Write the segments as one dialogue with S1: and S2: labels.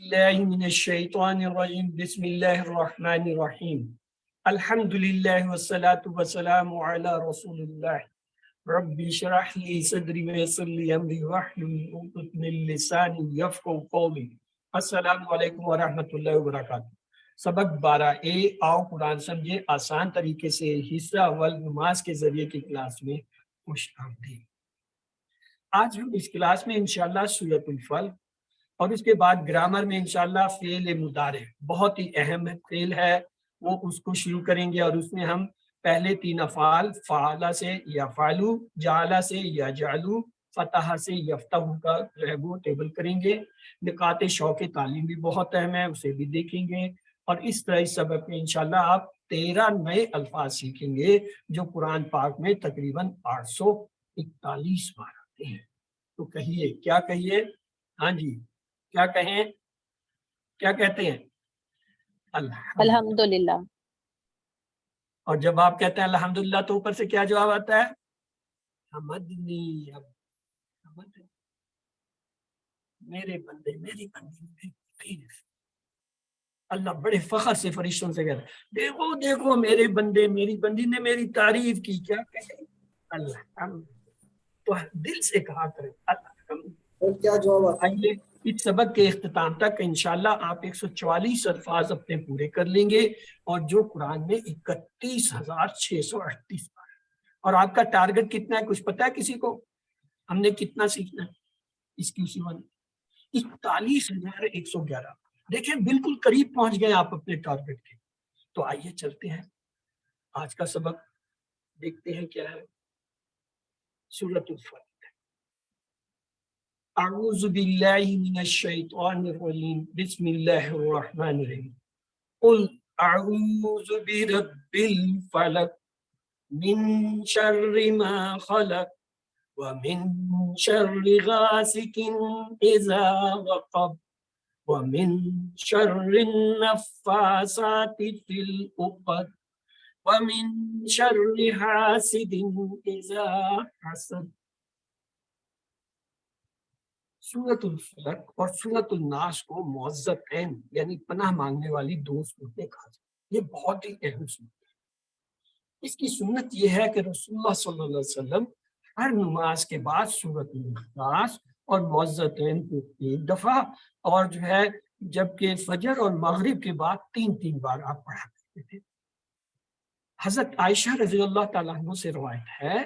S1: الله من الشيطان الرجيم بسم الله الرحمن الرحيم الحمد لله والصلاة والسلام على رسول الله ربي اشرح لي صدري ويسر لي أمري واحلل عقدة من لساني يفقهوا قولي السلام علیکم ورحمۃ اللہ وبرکاتہ۔ سبق 12A آؤ قرآن سمجھے آسان طریقے سے حصہ اول نماز کے ذریعے کی کلاس میں خوش آمدید۔ آج ہم اس کلاس میں انشاءاللہ سورۃ الفلق اور اس کے بعد گرامر میں انشاءاللہ فعل مضارع بہت ہی اہم فعل ہے، وہ اس کو شروع کریں گے، اور اس میں ہم پہلے 3 افعال فعل سے یفعلو، جعل سے یجعلو، فتح سے یفتح کا جو ہے وہ ٹیبل کریں گے۔ نکات شوق تعلیم بھی بہت اہم ہے، اسے بھی دیکھیں گے، اور اس طرح اس سبق میں انشاءاللہ آپ 13 نئے الفاظ سیکھیں گے جو قرآن پاک میں تقریباً 841 بار آتے ہیں۔ تو کہیے، کیا کہیے؟ ہاں جی، کیا کہیں؟ کیا کہتے ہیں؟
S2: الحمدللہ۔
S1: اور جب آپ کہتے ہیں الحمدللہ تو اوپر سے کیا جواب آتا ہے؟ حمدنی، میرے بندے میری بندی۔ اللہ بڑے فخر سے فرشتوں سے کہتا ہے دیکھو دیکھو میرے بندے میری بندی نے میری تعریف کی، کیا کہے؟ اللہ تو دل سے کہا کرے اللہ۔
S3: کیا جواب
S1: آئیے اس سبق کے اختتام تک انشاءاللہ آپ 144 الفاظ اپنے پورے کر لیں گے، اور جو قرآن میں 31,638 بار ہے۔ اور آپ کا ٹارگٹ کتنا ہے کچھ پتا ہے کسی کو؟ ہم نے کتنا سیکھنا ہے اس کی 41,111۔ دیکھیں بالکل قریب پہنچ گئے آپ اپنے ٹارگٹ کے۔ تو آئیے چلتے ہیں آج کا سبق دیکھتے ہیں کیا ہے۔ سورۃ الفلق۔ اعوذ باللہ من الشیطان الرجیم بسم اللہ الرحمن الرحیم قل اعوذ برب الفلق من شر ما خلق ومن شر غاسق اذا وقب ومن شر النفاثات في العقد ومن شر حاسد اذا حسد۔ سورۃ الفلق اور سورۃ الناس کو معوذتین یعنی پناہ مانگنے والی 2 صورتیں کہا جاتا ہے۔ یہ بہت ہی اہم صورت ہے۔ اس کی سنت یہ ہے کہ رسول اللہ صلی اللہ علیہ وسلم ہر نماز کے بعد سورۃ الناس اور معوذتین کو 1 دفعہ، اور جو ہے جبکہ فجر اور مغرب کے بعد 3 بار آپ پڑھا کرتے تھے۔ حضرت عائشہ رضی اللہ تعالیٰ عنہ سے روایت ہے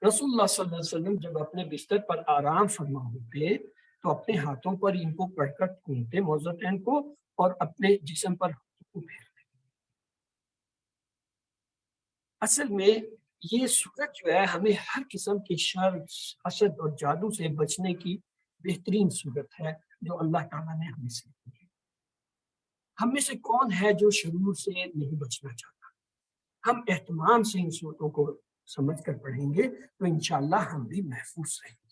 S1: رسول اللہ صلی اللہ علیہ وسلم جب اپنے بستر پر آرام فرما ہوتے تو اپنے ہاتھوں پر ان کو پڑھ کر گھومتے معوذتین کو، اور اپنے جسم پر پھیرتے۔ اصل میں یہ سورت جو ہے ہمیں ہر قسم کے شر، حسد اور جادو سے بچنے کی بہترین صورت ہے جو اللہ تعالیٰ نے ہمیں سے دی ہے۔ ہم میں سے کون ہے جو شرور سے نہیں بچنا چاہتا؟ ہم اہتمام سے ان صورتوں کو سمجھ کر پڑھیں گے تو انشاءاللہ ہم بھی محفوظ رہیں گے۔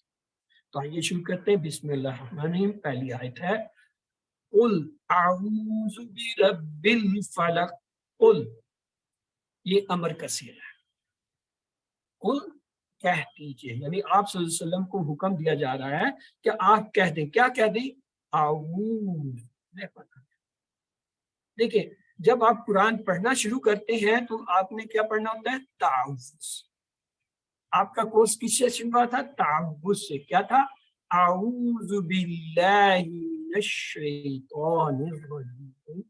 S1: تو آئیے شروع کرتے ہیں۔ بسم اللہ الرحمن الرحیم۔ پہلی آیت ہے قل اعوذ برب الفلق۔ قل یہ امر کا صیغہ ہے۔ قل کہہ دیجئے، یعنی آپ صلی اللہ علیہ وسلم کو حکم دیا جا رہا ہے کہ آپ کہہ دیں۔ کیا کہہ دیں؟ اعوذ، میں پڑھتا ہوں۔ دیکھیں جب آپ قرآن پڑھنا شروع کرتے ہیں تو آپ نے کیا پڑھنا ہوتا ہے؟ تعوذ۔ آپ کا کورس کس سے شروع ہوا تھا؟ تعوذ سے۔ کیا تھا؟ اعوذ باللہ من الشیطان الرجیم۔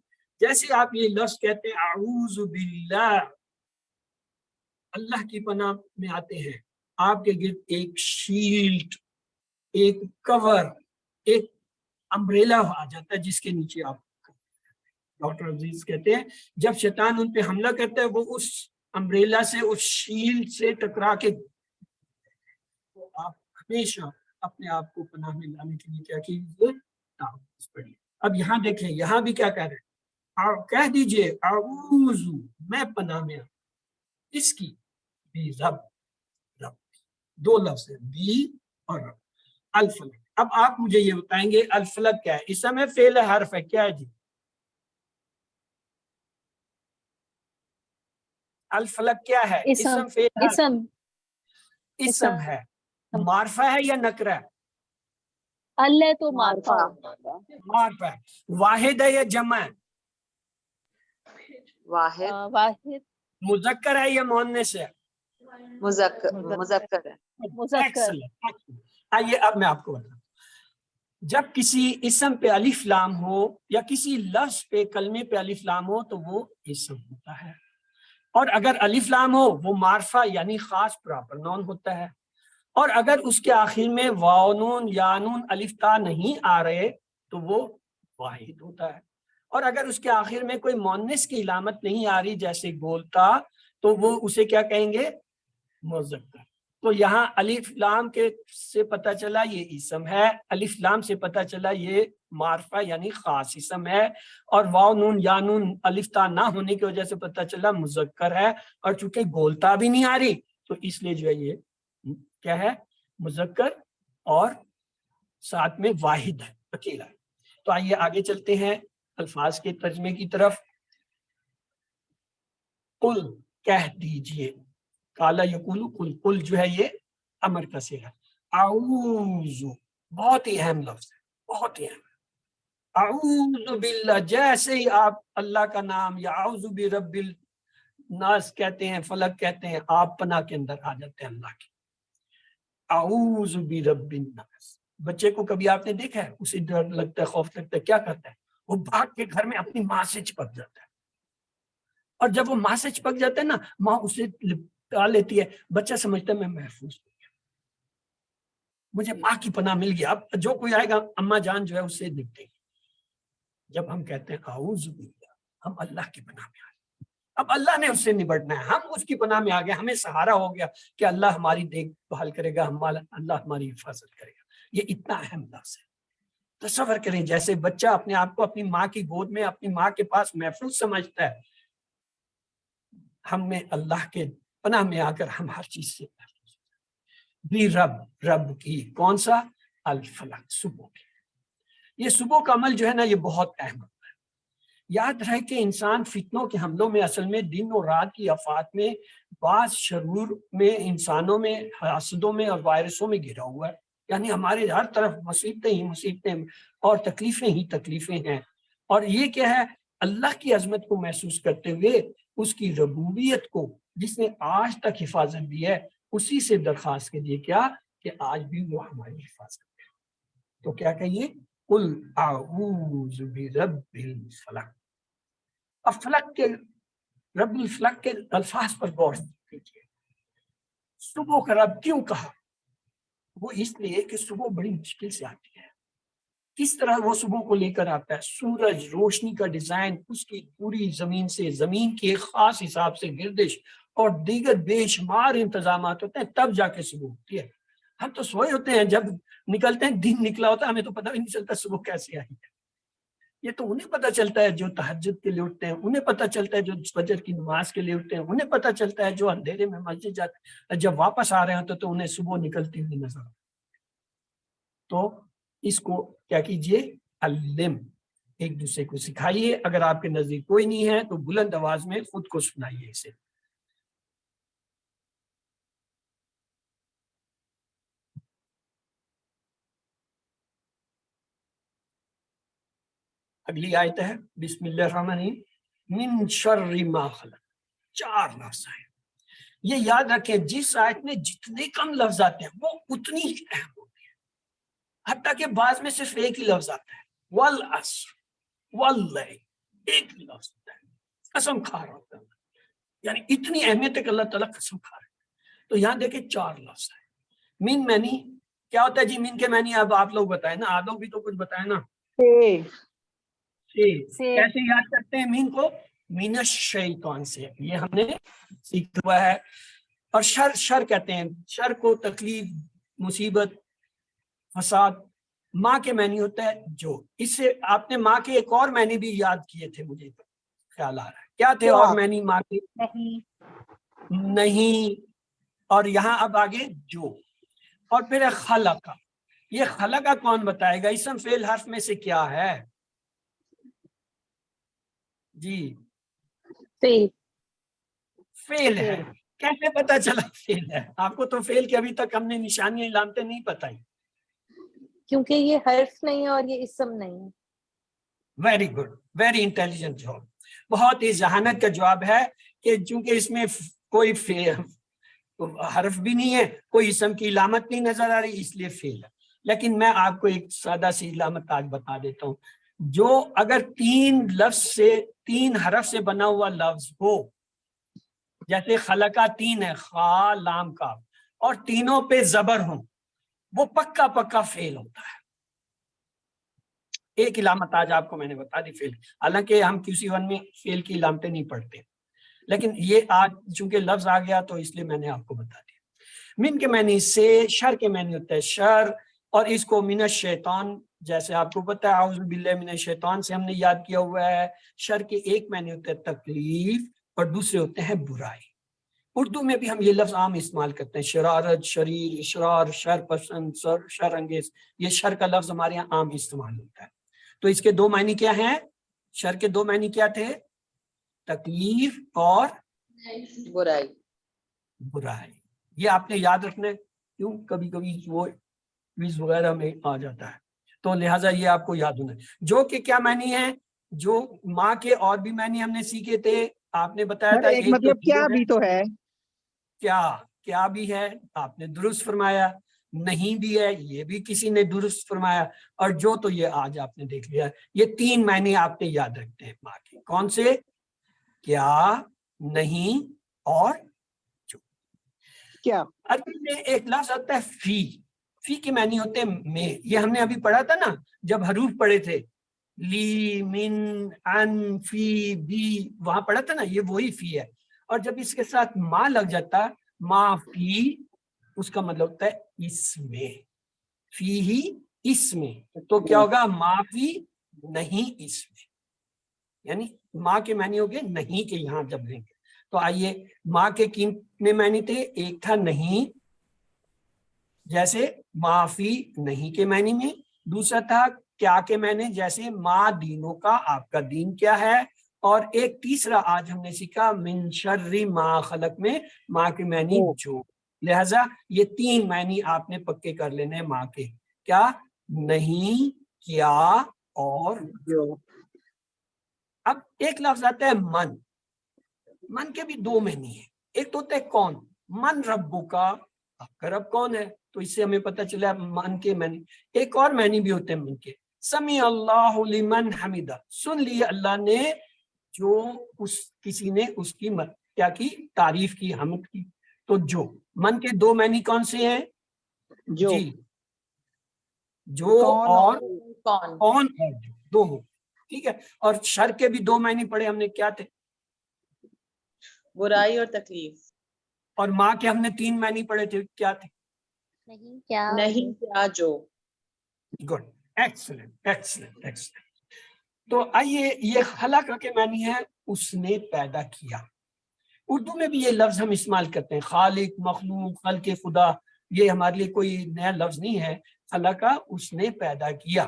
S1: جیسے آپ یہ لفظ کہتے ہیں اعوذ باللہ، اللہ کی پناہ میں آتے ہیں، آپ کے گرد ایک شیلڈ، ایک کور، ایک امبریلا آ جاتا ہے جس کے نیچے آپ۔ ڈاکٹر عزیز کہتے ہیں جب شیطان ان پہ حملہ کرتا ہے وہ اس امبریلا سے، اس شیلڈ سے ٹکرا کے، تو آپ ہمیشہ اپنے آپ کو پناہ میں لانے کے لیے کیا کیجیے؟ تعوذ پڑھیے۔ اب یہاں دیکھیں، یہاں بھی کیا کہہ رہے ہیں؟ کہہ دیجئے اعوذ، میں پناہ میں ہوں۔ اس کی بھی رب، رب 2 لفظ ہے، بھی اور رب۔ الفلق، اب آپ مجھے یہ بتائیں گے الفلق کیا ہے؟ اسم ہے، فعل ہے، حرف ہے، کیا ہے جی؟ الفلق کیا ہے؟ اسم، فعل، اسم ہے، معرفہ ہے یا نکرہ ہے؟
S2: اللہ تو معرفہ
S1: معرفہ ہے. واحد ہے یا جمع ہے؟
S3: واحد
S2: واحد
S1: مذکر ہے یا مؤنث ہے؟
S3: مذکر ہے.
S2: مذکر.
S1: Excellent. آئیے اب میں آپ کو بتاؤں. جب کسی اسم پہ الف لام ہو یا کسی لفظ پہ کلمے پہ الف لام ہو تو وہ اسم ہوتا ہے، اور اگر الف لام ہو وہ معرفہ یعنی خاص پراپر نون ہوتا ہے، اور اگر اس کے آخر میں واو نون یا نون الف تا نہیں آ رہے تو وہ واحد ہوتا ہے، اور اگر اس کے آخر میں کوئی مؤنث کی علامت نہیں آ رہی جیسے گولتا تو وہ اسے کیا کہیں گے؟ مذکر. تو یہاں الف لام کے سے پتہ چلا یہ اسم ہے، الف لام سے پتہ چلا یہ معرفہ یعنی خاص اسم ہے، اور واو نون یا نون الف تا نہ ہونے کی وجہ سے پتہ چلا مذکر ہے، اور چونکہ گولتا بھی نہیں آ رہی تو اس لیے جو ہے یہ کیا ہے؟ مذکر اور ساتھ میں واحد ہے، اکیلا ہے. تو آئیے آگے چلتے ہیں الفاظ کے ترجمے کی طرف. قل کہہ دیجئے، کالا یقول قل، قل جو ہے یہ امر کا صیغہ. اعوذ بہت ہی اہم لفظ ہے، بہت ہی اہم. اعوذ باللہ، جیسے ہی آپ اللہ کا نام یا اعوذ برب الناس کہتے ہیں، فلک کہتے ہیں، آپ پناہ کے اندر آ جاتے ہیں اللہ کی. اعوذ برب الناس. بچے کو کبھی آپ نے دیکھا ہے اسے ڈر لگتا ہے، خوف لگتا ہے، کیا کرتا ہے؟ وہ بھاگ کے گھر میں اپنی ماں سے چپک جاتا ہے، اور جب وہ ماں سے چپک جاتا ہے نا، ماں اسے لپٹا لیتی ہے، بچہ سمجھتا ہے میں محفوظ ہو گیا، مجھے ماں کی پناہ مل گیا، اب جو کوئی آئے گا اماں جان جو ہے اس سے نپٹے گی. جب ہم کہتے ہیں اعوذ باللہ، ہم اللہ کی پناہ میں آ گئے، اب اللہ نے اس سے نبٹنا ہے، ہم اس کی پناہ میں آ گئے، ہمیں سہارا ہو گیا کہ اللہ ہماری دیکھ بھال کرے گا، اللہ ہماری حفاظت کرے گا. یہ اتنا اہم لفظ ہے. تصور کریں جیسے بچہ اپنے آپ کو اپنی ماں کی گود میں اپنی ماں کے پاس محفوظ سمجھتا ہے، ہم میں اللہ کے پناہ میں آ کر ہم ہر چیز سے محفوظ بھی. رب کی کون سا؟ الفلق، صبح کی. یہ صبح کا عمل جو ہے نا یہ بہت اہم ہے. یاد رہے کہ انسان فتنوں کے حملوں میں اصل میں دن اور رات کی آفات میں، بعض شرور میں، انسانوں میں، حاسدوں میں اور وائرسوں میں گھرا ہوا ہے. یعنی ہمارے ہر طرف مصیبتیں ہی مصیبتیں اور تکلیفیں ہی تکلیفیں ہیں. اور یہ کیا ہے؟ اللہ کی عظمت کو محسوس کرتے ہوئے اس کی ربوبیت کو جس نے آج تک حفاظت دی ہے اسی سے درخواست کے لیے کیا کہ آج بھی وہ ہماری حفاظت کرے. تو کیا کہیے؟ قل اعوذ برب الفلق. اب فلک کے، رب الفلق کے الفاظ پر غور کیجیے. صبح کا رب کیوں کہا؟ وہ اس لیے کہ صبح بڑی مشکل سے آتی ہے. کس طرح وہ صبح کو لے کر آتا ہے؟ سورج روشنی کا ڈیزائن، اس کی پوری زمین سے، زمین کے خاص حساب سے گردش اور دیگر بے شمار انتظامات ہوتے ہیں، تب جا کے صبح ہوتی ہے. ہم تو سوئے ہوتے ہیں، جب نکلتے ہیں دن نکلا ہوتا ہے، ہمیں تو پتہ بھی نہیں چلتا صبح کیسے آئی ہے. یہ تو انہیں پتہ چلتا ہے جو تہجد کے لیے اٹھتے ہیں، انہیں پتہ چلتا ہے جو فجر کی نماز کے لیے اٹھتے ہیں، انہیں پتہ چلتا ہے جو اندھیرے میں مسجد جاتے ہیں، جب واپس آ رہے ہوتے تو انہیں صبح نکلتی ہوئی نظر. تو اس کو کیا کیجئے؟ علم، ایک دوسرے کو سکھائیے. اگر آپ کے نزدیک کوئی نہیں ہے تو بلند آواز میں خود کو سنائیے اسے. اگلی آیت ہے بسم اللہ الرحمن الرحیم. من شر ما خلق. 4 لفظ ہیں. یہ یاد رکھیں جس آیت میں جتنے کم لفظ آتے ہیں وہ اتنی ہی اہم ہوتی ہے. حتیٰ کہ بعض میں صرف ایک ہی لفظ آتا ہے، والعصر، واللیل، ایک ہی لفظ ہوتا ہے، قسم کھا رہا ہوتا ہے. یعنی اتنی اہمیت ہے کہ اللہ تعالیٰ قسم کھا رہا ہے. تو یہاں دیکھیں 4 لفظ ہیں. من معنی کیا ہوتا ہے جی؟ من کے معنی اب آپ لوگ بتائیں نا، آپ لوگ بھی تو کچھ بتائیں نا. کیسے یاد کرتے ہیں مین کو؟ من الشیطان سے، یہ ہم نے سیکھا ہوا ہے. اور شر کہتے ہیں، شر کو تکلیف، مصیبت، فساد. ماں کے معنی ہوتا ہے جو. اس سے آپ نے ماں کے ایک اور معنی بھی یاد کیے تھے، مجھے خیال آ رہا ہے. کیا تھے اور معنی ماں کے؟ نہیں. اور یہاں اب آگے جو. اور پھر خلق. یہ خلق کون بتائے گا؟ اسم فعل حرف میں سے کیا ہے جی؟ فعل ہے. کیسے پتا چلا فعل ہے؟ آپ کو تو فعل کے ابھی تک ہم نے نشانیاں علامتیں نہیں بتائی.
S2: کیونکہ یہ حرف نہیں ہے اور یہ اسم نہیں ہے.
S1: ویری گڈ، ویری انٹیلیجنٹ جواب، بہت ہی ذہانت کا جواب ہے کہ چونکہ اس میں کوئی حرف بھی نہیں ہے، کوئی اسم کی علامت نہیں نظر آ رہی، اس لیے فیل ہے. لیکن میں آپ کو ایک سادہ سی علامت آج بتا دیتا ہوں. جو اگر تین حرف سے بنا ہوا لفظ ہو، جیسے خلقہ 3 ہے، خا لام کا، اور تینوں پہ زبر ہوں، وہ پکا فیل ہوتا ہے. ایک علامت آج آپ کو میں نے بتا دی فیل، حالانکہ ہم QC1 میں فیل کی علامتیں نہیں پڑھتے، لیکن یہ آج چونکہ لفظ آ گیا تو اس لیے میں نے آپ کو بتا دیا. من کے معنی سے، شر کے معنی ہوتا ہے شر، اور اس کو من الشیطان، جیسے آپ کو پتا ہے اعوذ باللہ من الشیطان سے ہم نے یاد کیا ہوا ہے. شر کے ایک معنی ہوتا ہے تکلیف اور دوسرے ہوتے ہیں برائی. اردو میں بھی ہم یہ لفظ عام استعمال کرتے ہیں، شرارت، شریر، اشرار، شر پسند، شر انگیز، یہ شر کا لفظ ہمارے یہاں عام استعمال ہوتا ہے. تو اس کے دو معنی کیا ہیں؟ شر کے دو معنی کیا تھے؟ تکلیف اور برائی. یہ آپ نے یاد رکھنا ہے، کیوں کبھی کبھی وہ کوئز وغیرہ میں آ جاتا ہے، تو لہٰذا یہ آپ کو یاد ہونا ہے. جو کہ کیا معنی ہے؟ جو ماں کے اور بھی معنی ہم نے سیکھے تھے، آپ نے بتایا تھا
S3: ایک مطلب کیا بھی تو ہے،
S1: کیا بھی ہے، آپ نے درست فرمایا. نہیں بھی ہے، یہ بھی کسی نے درست فرمایا. اور جو تو یہ آج آپ نے دیکھ لیا. یہ 3 معنی آپ نے یاد رکھتے ہیں ماں کے. کون سے؟ کیا، نہیں اور جو.
S3: کیا
S1: عربی میں ایک لفظ آتا ہے فی کے معنی ہوتے ہیں میں. یہ ہم نے ابھی پڑھا تھا نا جب حروف پڑھے تھے، لی، من، ان، فی، بی، وہاں پڑھا تھا نا، یہ وہی فی ہے. اور جب اس کے ساتھ ما لگ جاتا، ما فی، اس کا مطلب ہوتا ہے اس میں، فی ہی اس میں. تو کیا ہوگا؟ ما فی نہیں اس میں، یعنی ماں کے معنی ہو گئے نہیں کے یہاں جب لیں گے. تو آئیے، ماں کے کتنے معنی تھے؟ ایک تھا نہیں، جیسے معافی نہیں کے معنی میں. دوسرا تھا کیا کے معنی، جیسے ماں دینوں کا، آپ کا دین کیا ہے. اور ایک تیسرا آج ہم نے سیکھا من شر ما خلق میں ماں کے معنی جو. لہذا یہ 3 معنی آپ نے پکے کر لینے ماں کے. کیا؟ نہیں، کیا اور جو. اب ایک لفظ آتا ہے من. من کے بھی 2 معنی ہیں. ایک تو ہوتا ہے کون، من ربو کا، آپ کا رب کون ہے. تو اس سے ہمیں پتہ چلا من کے معنی. ایک اور معنی بھی ہوتے ہیں من کے، سمیع اللہ لمن حمدہ، سن لی اللہ نے جو کسی نے اس کی کیا کی، تعریف کی، حمد کی. تو جو من کے 2 معنی کون سے ہیں؟
S3: جو
S1: جی، جو اور کون اور جو، 2. ٹھیک ہے. اور شر کے بھی 2 معنی پڑھے ہم نے، کیا تھے؟
S4: برائی اور تکلیف.
S1: اور ماں کے ہم نے 3 معنی پڑھے تھے، کیا تھے؟
S2: نہیں، کیا،
S4: نہیں، کیا، جو.
S1: Good, excellent excellent excellent. تو آئیے، یہ خلق کے معنی ہے اس نے پیدا کیا. اردو میں بھی یہ لفظ ہم استعمال کرتے ہیں، خالق، مخلوق، خلق خدا. یہ ہمارے لیے کوئی نیا لفظ نہیں ہے. خلق کا اس نے پیدا کیا.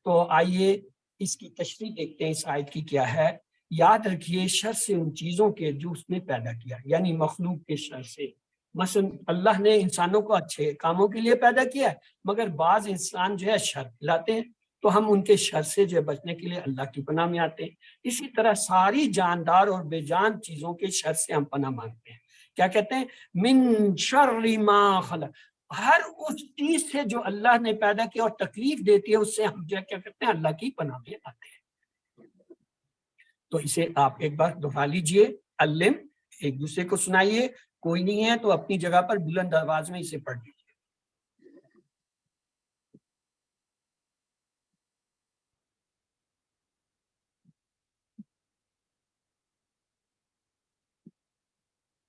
S1: تو آئیے اس کی تشریح دیکھتے ہیں، اس آیت کی کیا ہے. یاد رکھیے، شر سے ان چیزوں کے جو اس نے پیدا کیا، یعنی مخلوق کے شر سے. مثلا اللہ نے انسانوں کو اچھے کاموں کے لیے پیدا کیا ہے، مگر بعض انسان جو ہے شر پھیلاتے ہیں، تو ہم ان کے شر سے جو ہے بچنے کے لیے اللہ کی پناہ میں آتے ہیں. اسی طرح ساری جاندار اور بے جان چیزوں کے شر سے ہم پناہ مانگتے ہیں. کیا کہتے ہیں؟ من شر ما خلق، ہر اس چیز سے جو اللہ نے پیدا کیا اور تکلیف دیتی ہے، اس سے ہم جو کیا کرتے ہیں؟ اللہ کی پناہ میں آتے ہیں. تو اسے آپ ایک بار دہرا لیجئے. علم، ایک دوسرے کو سنائیے. کوئی نہیں ہے تو اپنی جگہ پر بلند آواز میں اسے پڑھ لیجیے.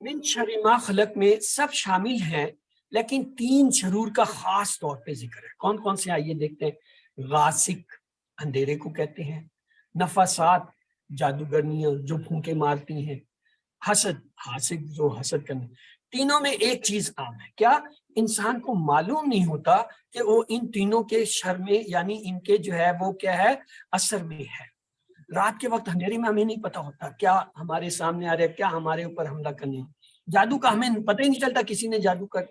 S1: من شر ما خلق میں سب شامل ہیں، لیکن 3 شرور کا خاص طور پہ ذکر ہے. کون کون سے؟ آئیے دیکھتے ہیں. غاسق، اندھیرے کو کہتے ہیں. نفاسات، جادوگرنیاں جو پھونکے مارتی ہیں. حسد، حاسد جو حسد کرنے. تینوں میں ایک چیز عام ہے، کیا؟ انسان کو معلوم نہیں ہوتا کہ وہ ان تینوں کے شر میں، یعنی ان کے جو ہے وہ کیا ہے، اثر میں ہے. رات کے وقت اندھیرے میں ہمیں نہیں پتا ہوتا کیا ہمارے سامنے آ رہا ہے، کیا ہمارے اوپر حملہ کرنے. جادو کا ہمیں پتہ ہی نہیں چلتا کسی نے جادو کر.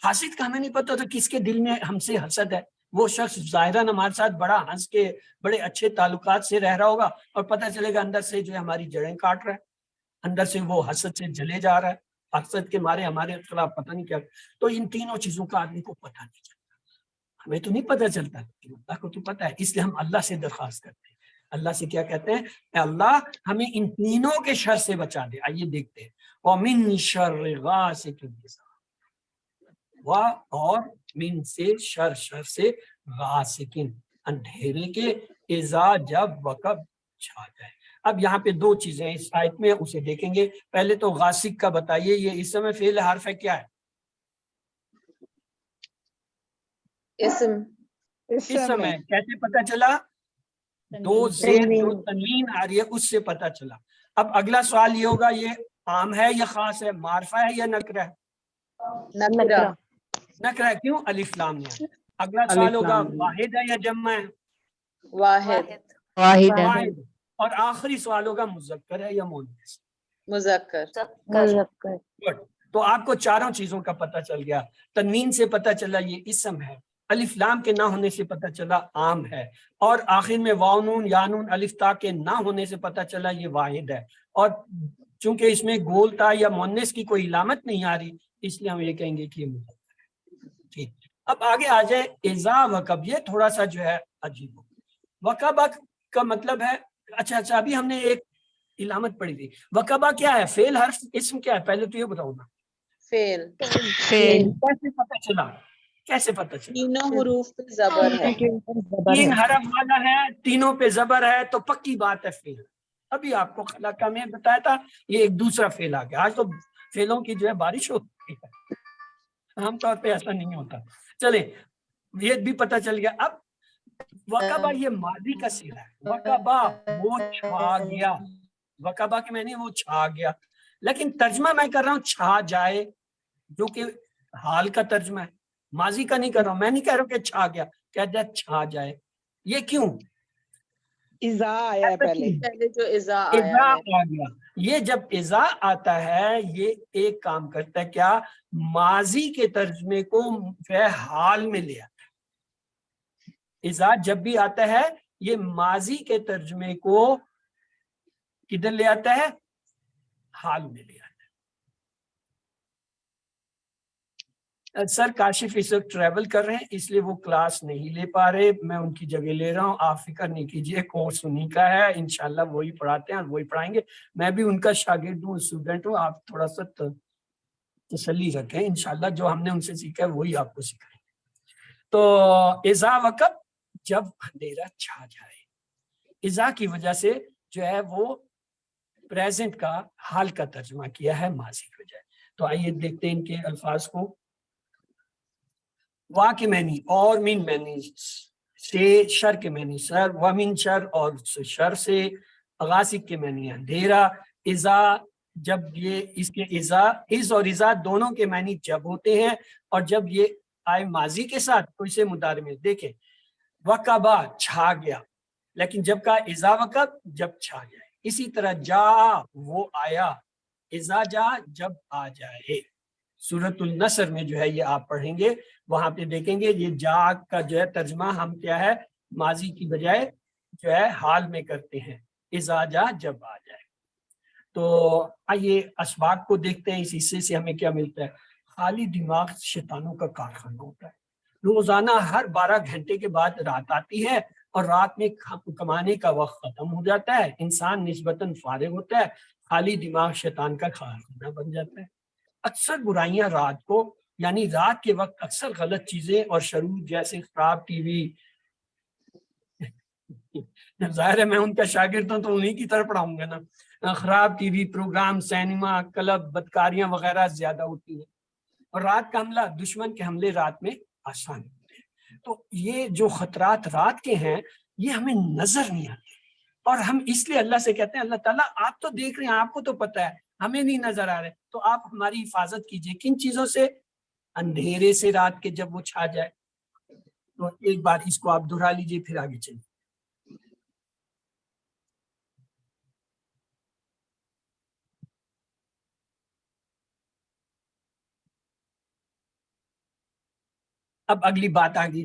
S1: حاسد کا ہمیں نہیں پتا ہوتا کس کے دل میں ہم سے حسد ہے. وہ شخص ظاہراً ہمارے ساتھ بڑا ہنس کے بڑے اچھے تعلقات سے رہ رہا ہوگا اور پتہ چلے گا اندر سے جو ہے ہماری جڑیں کاٹ رہا ہے، اندر سے وہ حسد سے جلے جا رہا ہے، حسد کے مارے ہمارے خلاف پتہ نہیں کیا. تو ان تینوں چیزوں کا آدمی کو پتہ نہیں چلتا، ہمیں تو نہیں پتہ چلتا، اللہ کو تو پتہ ہے. اس لیے ہم اللہ سے درخواست کرتے ہیں. اللہ سے کیا کہتے ہیں؟ اے اللہ ہمیں ان تینوں کے شر سے بچا دے. آئیے دیکھتے ہیں. وَمِن شَرِّ غَاسِقٍ إِذَا اور من سے شر سے غاسقین اندھیرے کے اذا جب وقب چھا جائے. اب یہاں پہ دو چیزیں اس آیت میں اسے دیکھیں گے. پہلے تو غاسق کا بتائیے، یہ اس میں فعل حرف ہے، کیا ہے؟
S4: اسم
S1: اسم ہے. کیسے پتہ چلا؟ دو زیر جو تنوین آ رہی ہے اس سے پتہ چلا. اب اگلا سوال یہ ہوگا، یہ عام ہے یا خاص ہے، معرفہ ہے یا نکرہ ہے؟
S4: نکرہ
S1: نکرہ ہے. کیوں؟ الف لام نے. اگلا سوال ہوگا واحد ہے یا جمع ہے؟
S4: واحد
S1: واحد. اور آخری سوال ہوگا مذکر ہے یا مؤنث؟
S4: مذکر
S1: Good. تو آپ کو چاروں چیزوں کا پتہ چل گیا. تنوین سے پتہ چلا یہ اسم ہے، الف لام کے نہ ہونے سے پتہ چلا عام ہے، اور آخر میں واو نون یا نون الف تا کے نہ ہونے سے پتہ چلا یہ واحد ہے. اور چونکہ اس میں گول تا یا مؤنث کی کوئی علامت نہیں آ رہی، اس لیے ہم یہ کہیں گے کہ یہ مذکر ہے. ٹھیک. اب آگے آ جائے اذا وقب. یہ تھوڑا سا جو ہے عجیب ہو. وقب کا مطلب ہے، اچھا ابھی ہم نے ایک علامت پڑھی تھی. وقبہ کیا ہے؟ فعل حرف اسم کیا ہے؟ پہلے تو یہ بتاؤ نا.
S4: فعل
S1: کیسے پتہ چلا؟ کیسے پتہ چلا؟
S4: تینوں حروف پہ زبر ہے،
S1: تین حرف والا ہے، تینوں پہ زبر ہے، تو پکی بات ہے فعل. ابھی آپ کو خلاقہ میں بتایا تھا، یہ ایک دوسرا فعل آ گیا. آج تو فعلوں کی جو ہے بارش ہوتی ہے، عام طور پہ ایسا نہیں ہوتا. چلے یہ بھی پتہ چل گیا. اب وقبہ یہ ماضی کا صیغہ ہے. وقبہ وہ چھا گیا. وقبہ کے معنی وہ چھا گیا، لیکن ترجمہ میں کر رہا ہوں چھا جائے، جو کہ حال کا ترجمہ ہے، ماضی کا نہیں کر رہا ہوں. میں نہیں کہہ رہا ہوں کہ چھا گیا، کہہ دیا چھا جائے. یہ کیوں؟
S3: اذا آیا ہے پہلے.
S4: پہلے جو اذا
S1: اذا
S4: آیا ہے.
S1: آ گیا. یہ جب اذا آتا ہے یہ ایک کام کرتا ہے، کیا؟ ماضی کے ترجمے کو حال میں لے آتا ہے. اذا جب بھی آتا ہے یہ ماضی کے ترجمے کو کدھر لے آتا ہے؟ حال میں لے آتا ہے. سر کاشف اس وقت ٹریول کر رہے ہیں، اس لیے وہ کلاس نہیں لے پا رہے، میں ان کی جگہ لے رہا ہوں. آپ فکر نہیں کیجئے، کورس انہی کا ہے، انشاءاللہ وہی پڑھاتے ہیں اور وہی پڑھائیں گے. میں بھی ان کا شاگرد ہوں، اسٹوڈنٹ ہوں. آپ تھوڑا سا تسلی رکھیں، انشاءاللہ جو ہم نے ان سے سیکھا ہے وہی آپ کو سکھائیں گے. تو اذا وقت جب اندھیرا چھا جائے، اذا کی وجہ سے جو ہے وہ پریزنٹ کا حال کا ترجمہ کیا ہے ماضی کی وجہ. تو آئیے دیکھتے ہیں ان کے الفاظ کو. وا کے معنی اور من معنی سے، شر کے معنی سر، ومن شر اور شر سے، غاسق کے معنی اندھیرا. اذا جب یہ اس کے اذا، از اور اذا دونوں کے معنی جب ہوتے ہیں، اور جب یہ آئے ماضی کے ساتھ تو اسے مضارع میں دیکھیں. وقبا چھا گیا، لیکن جب کا اذا وقب جب چھا جائے. اسی طرح جا وہ آیا، اذا جا جب آ جائے. سورۃ النصر میں جو ہے یہ آپ پڑھیں گے، وہاں پہ دیکھیں گے یہ جا کا جو ہے ترجمہ ہم کیا ہے ماضی کی بجائے جو ہے حال میں کرتے ہیں، اذا جا جب آ جائے. تو آئیے اسباق کو دیکھتے ہیں. اس حصے سے ہمیں کیا ملتا ہے؟ خالی دماغ شیطانوں کا کارخانہ ہوتا ہے. روزانہ ہر 12 گھنٹے کے بعد رات آتی ہے، اور رات میں کمانے کا وقت ختم ہو جاتا ہے، انسان نسبتاً فارغ ہوتا ہے، خالی دماغ شیطان کا کارخانہ بن جاتا ہے. اکثر برائیاں رات کو، یعنی رات کے وقت اکثر غلط چیزیں اور شرور جیسے خراب ٹی وی، ظاہر ہے میں ان کا شاگرد ہوں تو انہی کی طرف پڑھاؤں گا نا. خراب TV program, cinema, club, بدکاریاں وغیرہ زیادہ ہوتی ہیں، اور رات کا حملہ، دشمن کے حملے رات میں آسان ہوتے ہیں. تو یہ جو خطرات رات کے ہیں یہ ہمیں نظر نہیں آتے، اور ہم اس لیے اللہ سے کہتے ہیں اللہ تعالیٰ آپ تو دیکھ رہے ہیں، آپ کو تو پتہ ہے، ہمیں نہیں نظر آ رہے. تو آپ ہماری حفاظت کیجئے. کن چیزوں سے؟ اندھیرے سے رات کے جب وہ چھا جائے. تو ایک بار اس کو آپ دہرا لیجئے پھر آگے چلیے. اب اگلی بات آ گئی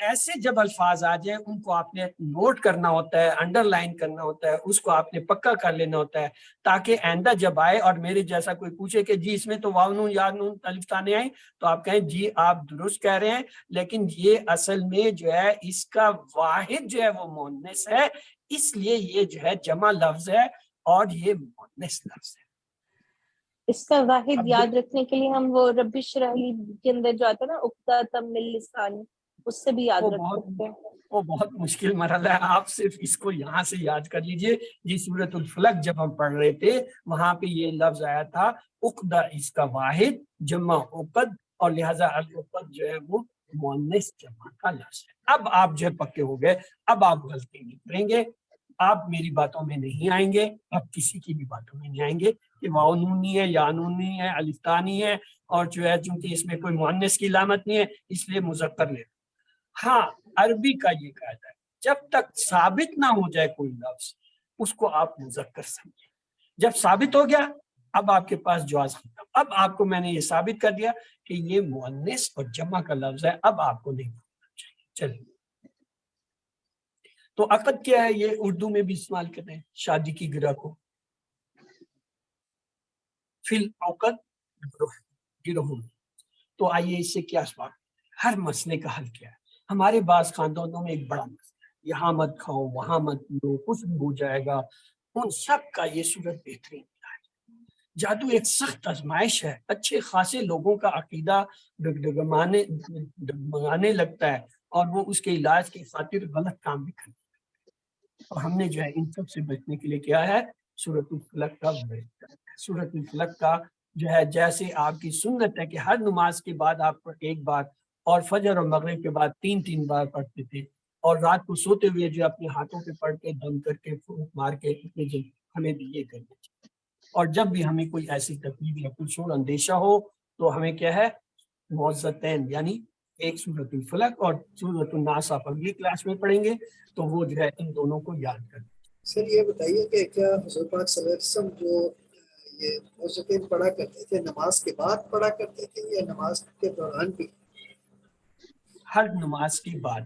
S1: ایسے جب الفاظ آ جائیں ان کو آپ نے نوٹ کرنا ہوتا ہے، انڈر لائن کرنا ہوتا ہے، اس کو آپ نے پکا کر لینا ہوتا ہے تاکہ آئندہ جب آئے اور میرے جیسا کوئی پوچھے کہ جی اس میں تو واو نون یا نون الف تانے آئیں، تو آپ کہیں جی آپ درست کہہ رہے ہیں، لیکن یہ اصل میں جو ہے اس کا واحد جو ہے وہ مؤنث ہے، اس لیے یہ جو ہے جمع لفظ ہے اور یہ مؤنث لفظ ہے۔
S2: اس کا واحد
S1: اب
S2: یاد رکھنے کے لیے ہم وہ رب اشرح لی کے اندر جو آتا ہے نا عقدۃ من لسانی، اس سے بھی یاد
S1: وہ
S2: رکھ
S1: بہت
S2: سکتے ہیں۔
S1: وہ بہت مشکل مرحلہ ہے، آپ صرف اس کو یہاں سے یاد کر لیجئے۔ یہ سورۃ الفلق جب ہم پڑھ رہے تھے وہاں پہ یہ لفظ آیا تھا عقدہ، اس کا واحد جمع عقد، اور لہذا العقد جو ہے وہ مؤنث جمع کا لفظ ہے۔ اب آپ جو ہے پکے ہو گئے، اب آپ غلطی نہیں کریں گے، آپ میری باتوں میں نہیں آئیں گے، آپ کسی کی بھی باتوں میں نہیں آئیں گے کہ واو نونی ہے یا نونی ہے الف تانی ہے، اور جو ہے چونکہ اس میں کوئی مؤنث کی علامت نہیں ہے اس لیے مذکر لے۔ ہاں عربی کا یہ قاعدہ ہے جب تک ثابت نہ ہو جائے کوئی لفظ اس کو آپ مذکر سمجھیں، جب ثابت ہو گیا اب آپ کے پاس جواز ختم۔ اب آپ کو میں نے یہ ثابت کر دیا کہ یہ مؤنث اور جمع کا لفظ ہے، اب آپ کو نہیں بولنا چاہیے۔ چلیے، تو عقد کیا ہے؟ یہ اردو میں بھی استعمال کرتے ہیں شادی کی گرہ کو، فی العقد گروہ۔ تو آئیے اس سے کیا بات، ہر مسئلے کا حل کیا ہے؟ ہمارے بعض خاندانوں میں ایک بڑا مسئلہ ہے، یہاں مت کھاؤ وہاں مت لو کچھ بھی ہو جائے گا، ان سب کا یہ صورت بہترین علاج ہے۔ جادو ایک سخت آزمائش ہے، اچھے خاصے لوگوں کا عقیدہ ڈگمگانے لگتا ہے اور وہ اس کے علاج کی خاطر غلط کام بھی کرتے ہیں، اور ہم نے جو ہے ان سب سے بچنے کے لیے کیا ہے سورۃ الفلق کا سورۃ الفلق کا جو ہے، جیسے آپ کی سنت ہے کہ ہر نماز کے بعد آپ ایک بار، اور فجر اور مغرب کے بعد 3 بار پڑھتے تھے، اور رات کو سوتے ہوئے جو اپنے ہاتھوں پہ پڑھ کے دم کر کے پھونک مار کے ہمیں بھی یہ کرنا چاہیے۔ اور جب بھی ہمیں کوئی ایسی تکلیف یا کچھ اور اندیشہ ہو تو ہمیں کیا ہے معوذتین، یعنی ایک سورۃ الفلق اور سورۃ الناس آپ اگلی کلاس میں پڑھیں گے، تو وہ جو ہے ان دونوں کو یاد کریں۔
S5: سر یہ بتائیے کہ کیا حضور پاک صلی اللہ علیہ وسلم جو یہ معوذتین پڑھا کرتے تھے نماز کے بعد پڑھا کرتے تھے یا نماز کے دوران بھی؟
S1: ہر نماز کے بعد۔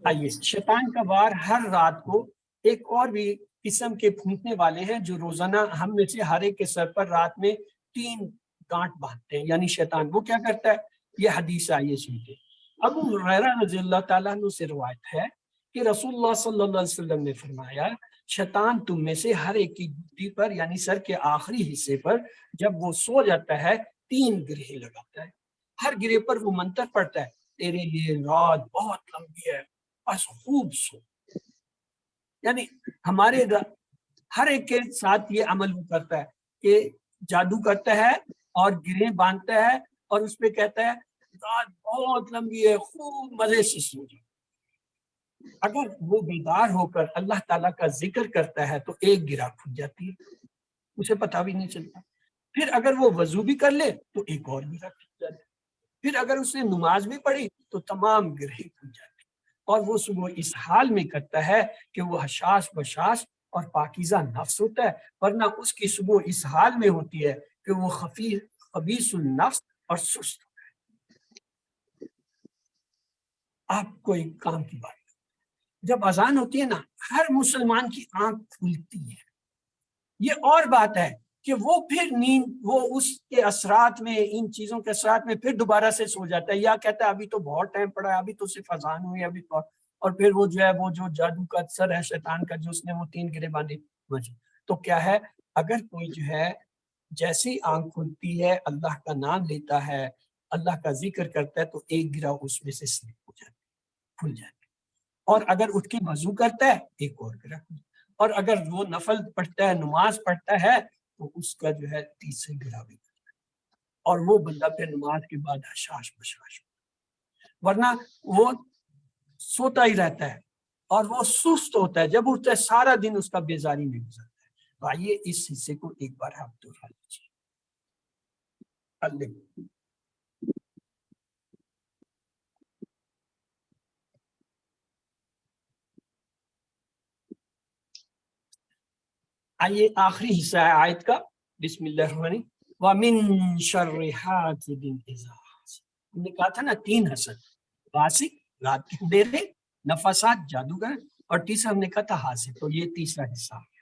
S1: آئیے، شیطان کا وار ہر رات کو ایک اور بھی قسم کے پھونکنے والے ہیں جو روزانہ ہم میں سے ہر ایک کے سر پر رات میں 3 گانٹ باندھتے ہیں، یعنی شیطان وہ کیا کرتا ہے، یہ حدیث آئیے سنتے۔ ابو ہریرہ رضی اللہ تعالیٰ عنہ سے روایت ہے کہ رسول اللہ صلی اللہ علیہ وسلم نے فرمایا شیطان تم میں سے ہر ایک کی گدی پر یعنی سر کے آخری حصے پر جب وہ سو جاتا ہے 3 گرہیں لگاتا ہے، ہر گرے پر وہ منتر پڑھتا ہے تیرے لیے رات بہت لمبی ہے بس خوب سو۔ یعنی ہمارے ہر ایک کے ساتھ یہ عمل وہ کرتا ہے کہ جادو کرتا ہے اور گرہیں باندھتا ہے اور اس پہ کہتا ہے رات بہت لمبی ہے خوب مزے سے سو جاؤ۔ اگر وہ بیدار ہو کر اللہ تعالیٰ کا ذکر کرتا ہے تو ایک گرہ کھل جاتی ہے، اسے پتہ بھی نہیں چلتا۔ پھر اگر وہ وضو بھی کر لے تو ایک اور گرہ کھل جاتی ہے، پھر اگر اس نے نماز بھی پڑھی تو تمام گرہیں کھل جاتی ہیں، اور وہ صبح اس حال میں کرتا ہے کہ وہ حشاش بشاش اور پاکیزہ نفس ہوتا ہے، ورنہ اس کی صبح اس حال میں ہوتی ہے کہ وہ خبیث النفس اور سست ہوتا ہے۔ آپ کو ایک کام کی بات، جب اذان ہوتی ہے نا ہر مسلمان کی آنکھ کھلتی ہے، یہ اور بات ہے کہ وہ پھر نیند وہ اس کے اثرات میں ان چیزوں کے اثرات میں پھر دوبارہ سے سو جاتا ہے، یا کہتا ہے ابھی تو بہت ٹائم پڑا ہے، ابھی تو صرف اذان ہوئی ابھی تو، اور پھر وہ جو ہے وہ جو جادو کا اثر ہے شیطان کا جو اس نے وہ 3 گرے باندھے تو کیا ہے، اگر کوئی جو ہے جیسی آنکھ کھلتی ہے اللہ کا نام لیتا ہے اللہ کا ذکر کرتا ہے تو ایک گرہ اس میں سے سلپ ہو جاتی کھل جاتی، اور اگر اٹھ کے وضو کرتا ہے ایک اور گرہ، اور اگر وہ نفل پڑھتا ہے نماز پڑھتا ہے تو اس کا جو ہے 3 گرہ بھی کرتا ہے، اور وہ بندہ پھر نماز کے بعد حشاش بشاش، ورنہ وہ سوتا ہی رہتا ہے اور وہ سست ہوتا ہے، جب اٹھتا ہے سارا دن اس کا بیزاری میں گزرتا ہے۔ تو آئیے اس حصے کو ایک بار آپ دوہرا لیجیے۔ آئیے آخری حصہ ہے آیت کا، بسم اللہ الرحمن الرحیم، وَمِن شَرِّ حَاسِدٍ إِذَا حَسَدَ۔ ہم نے کہا تھا نا 3 حسد، واسق، رات کے اندھیرے، نفاسات جادوگر، اور تیسرا ہم نے کہا تھا حاسد، تو یہ تیسرا حصہ ہے۔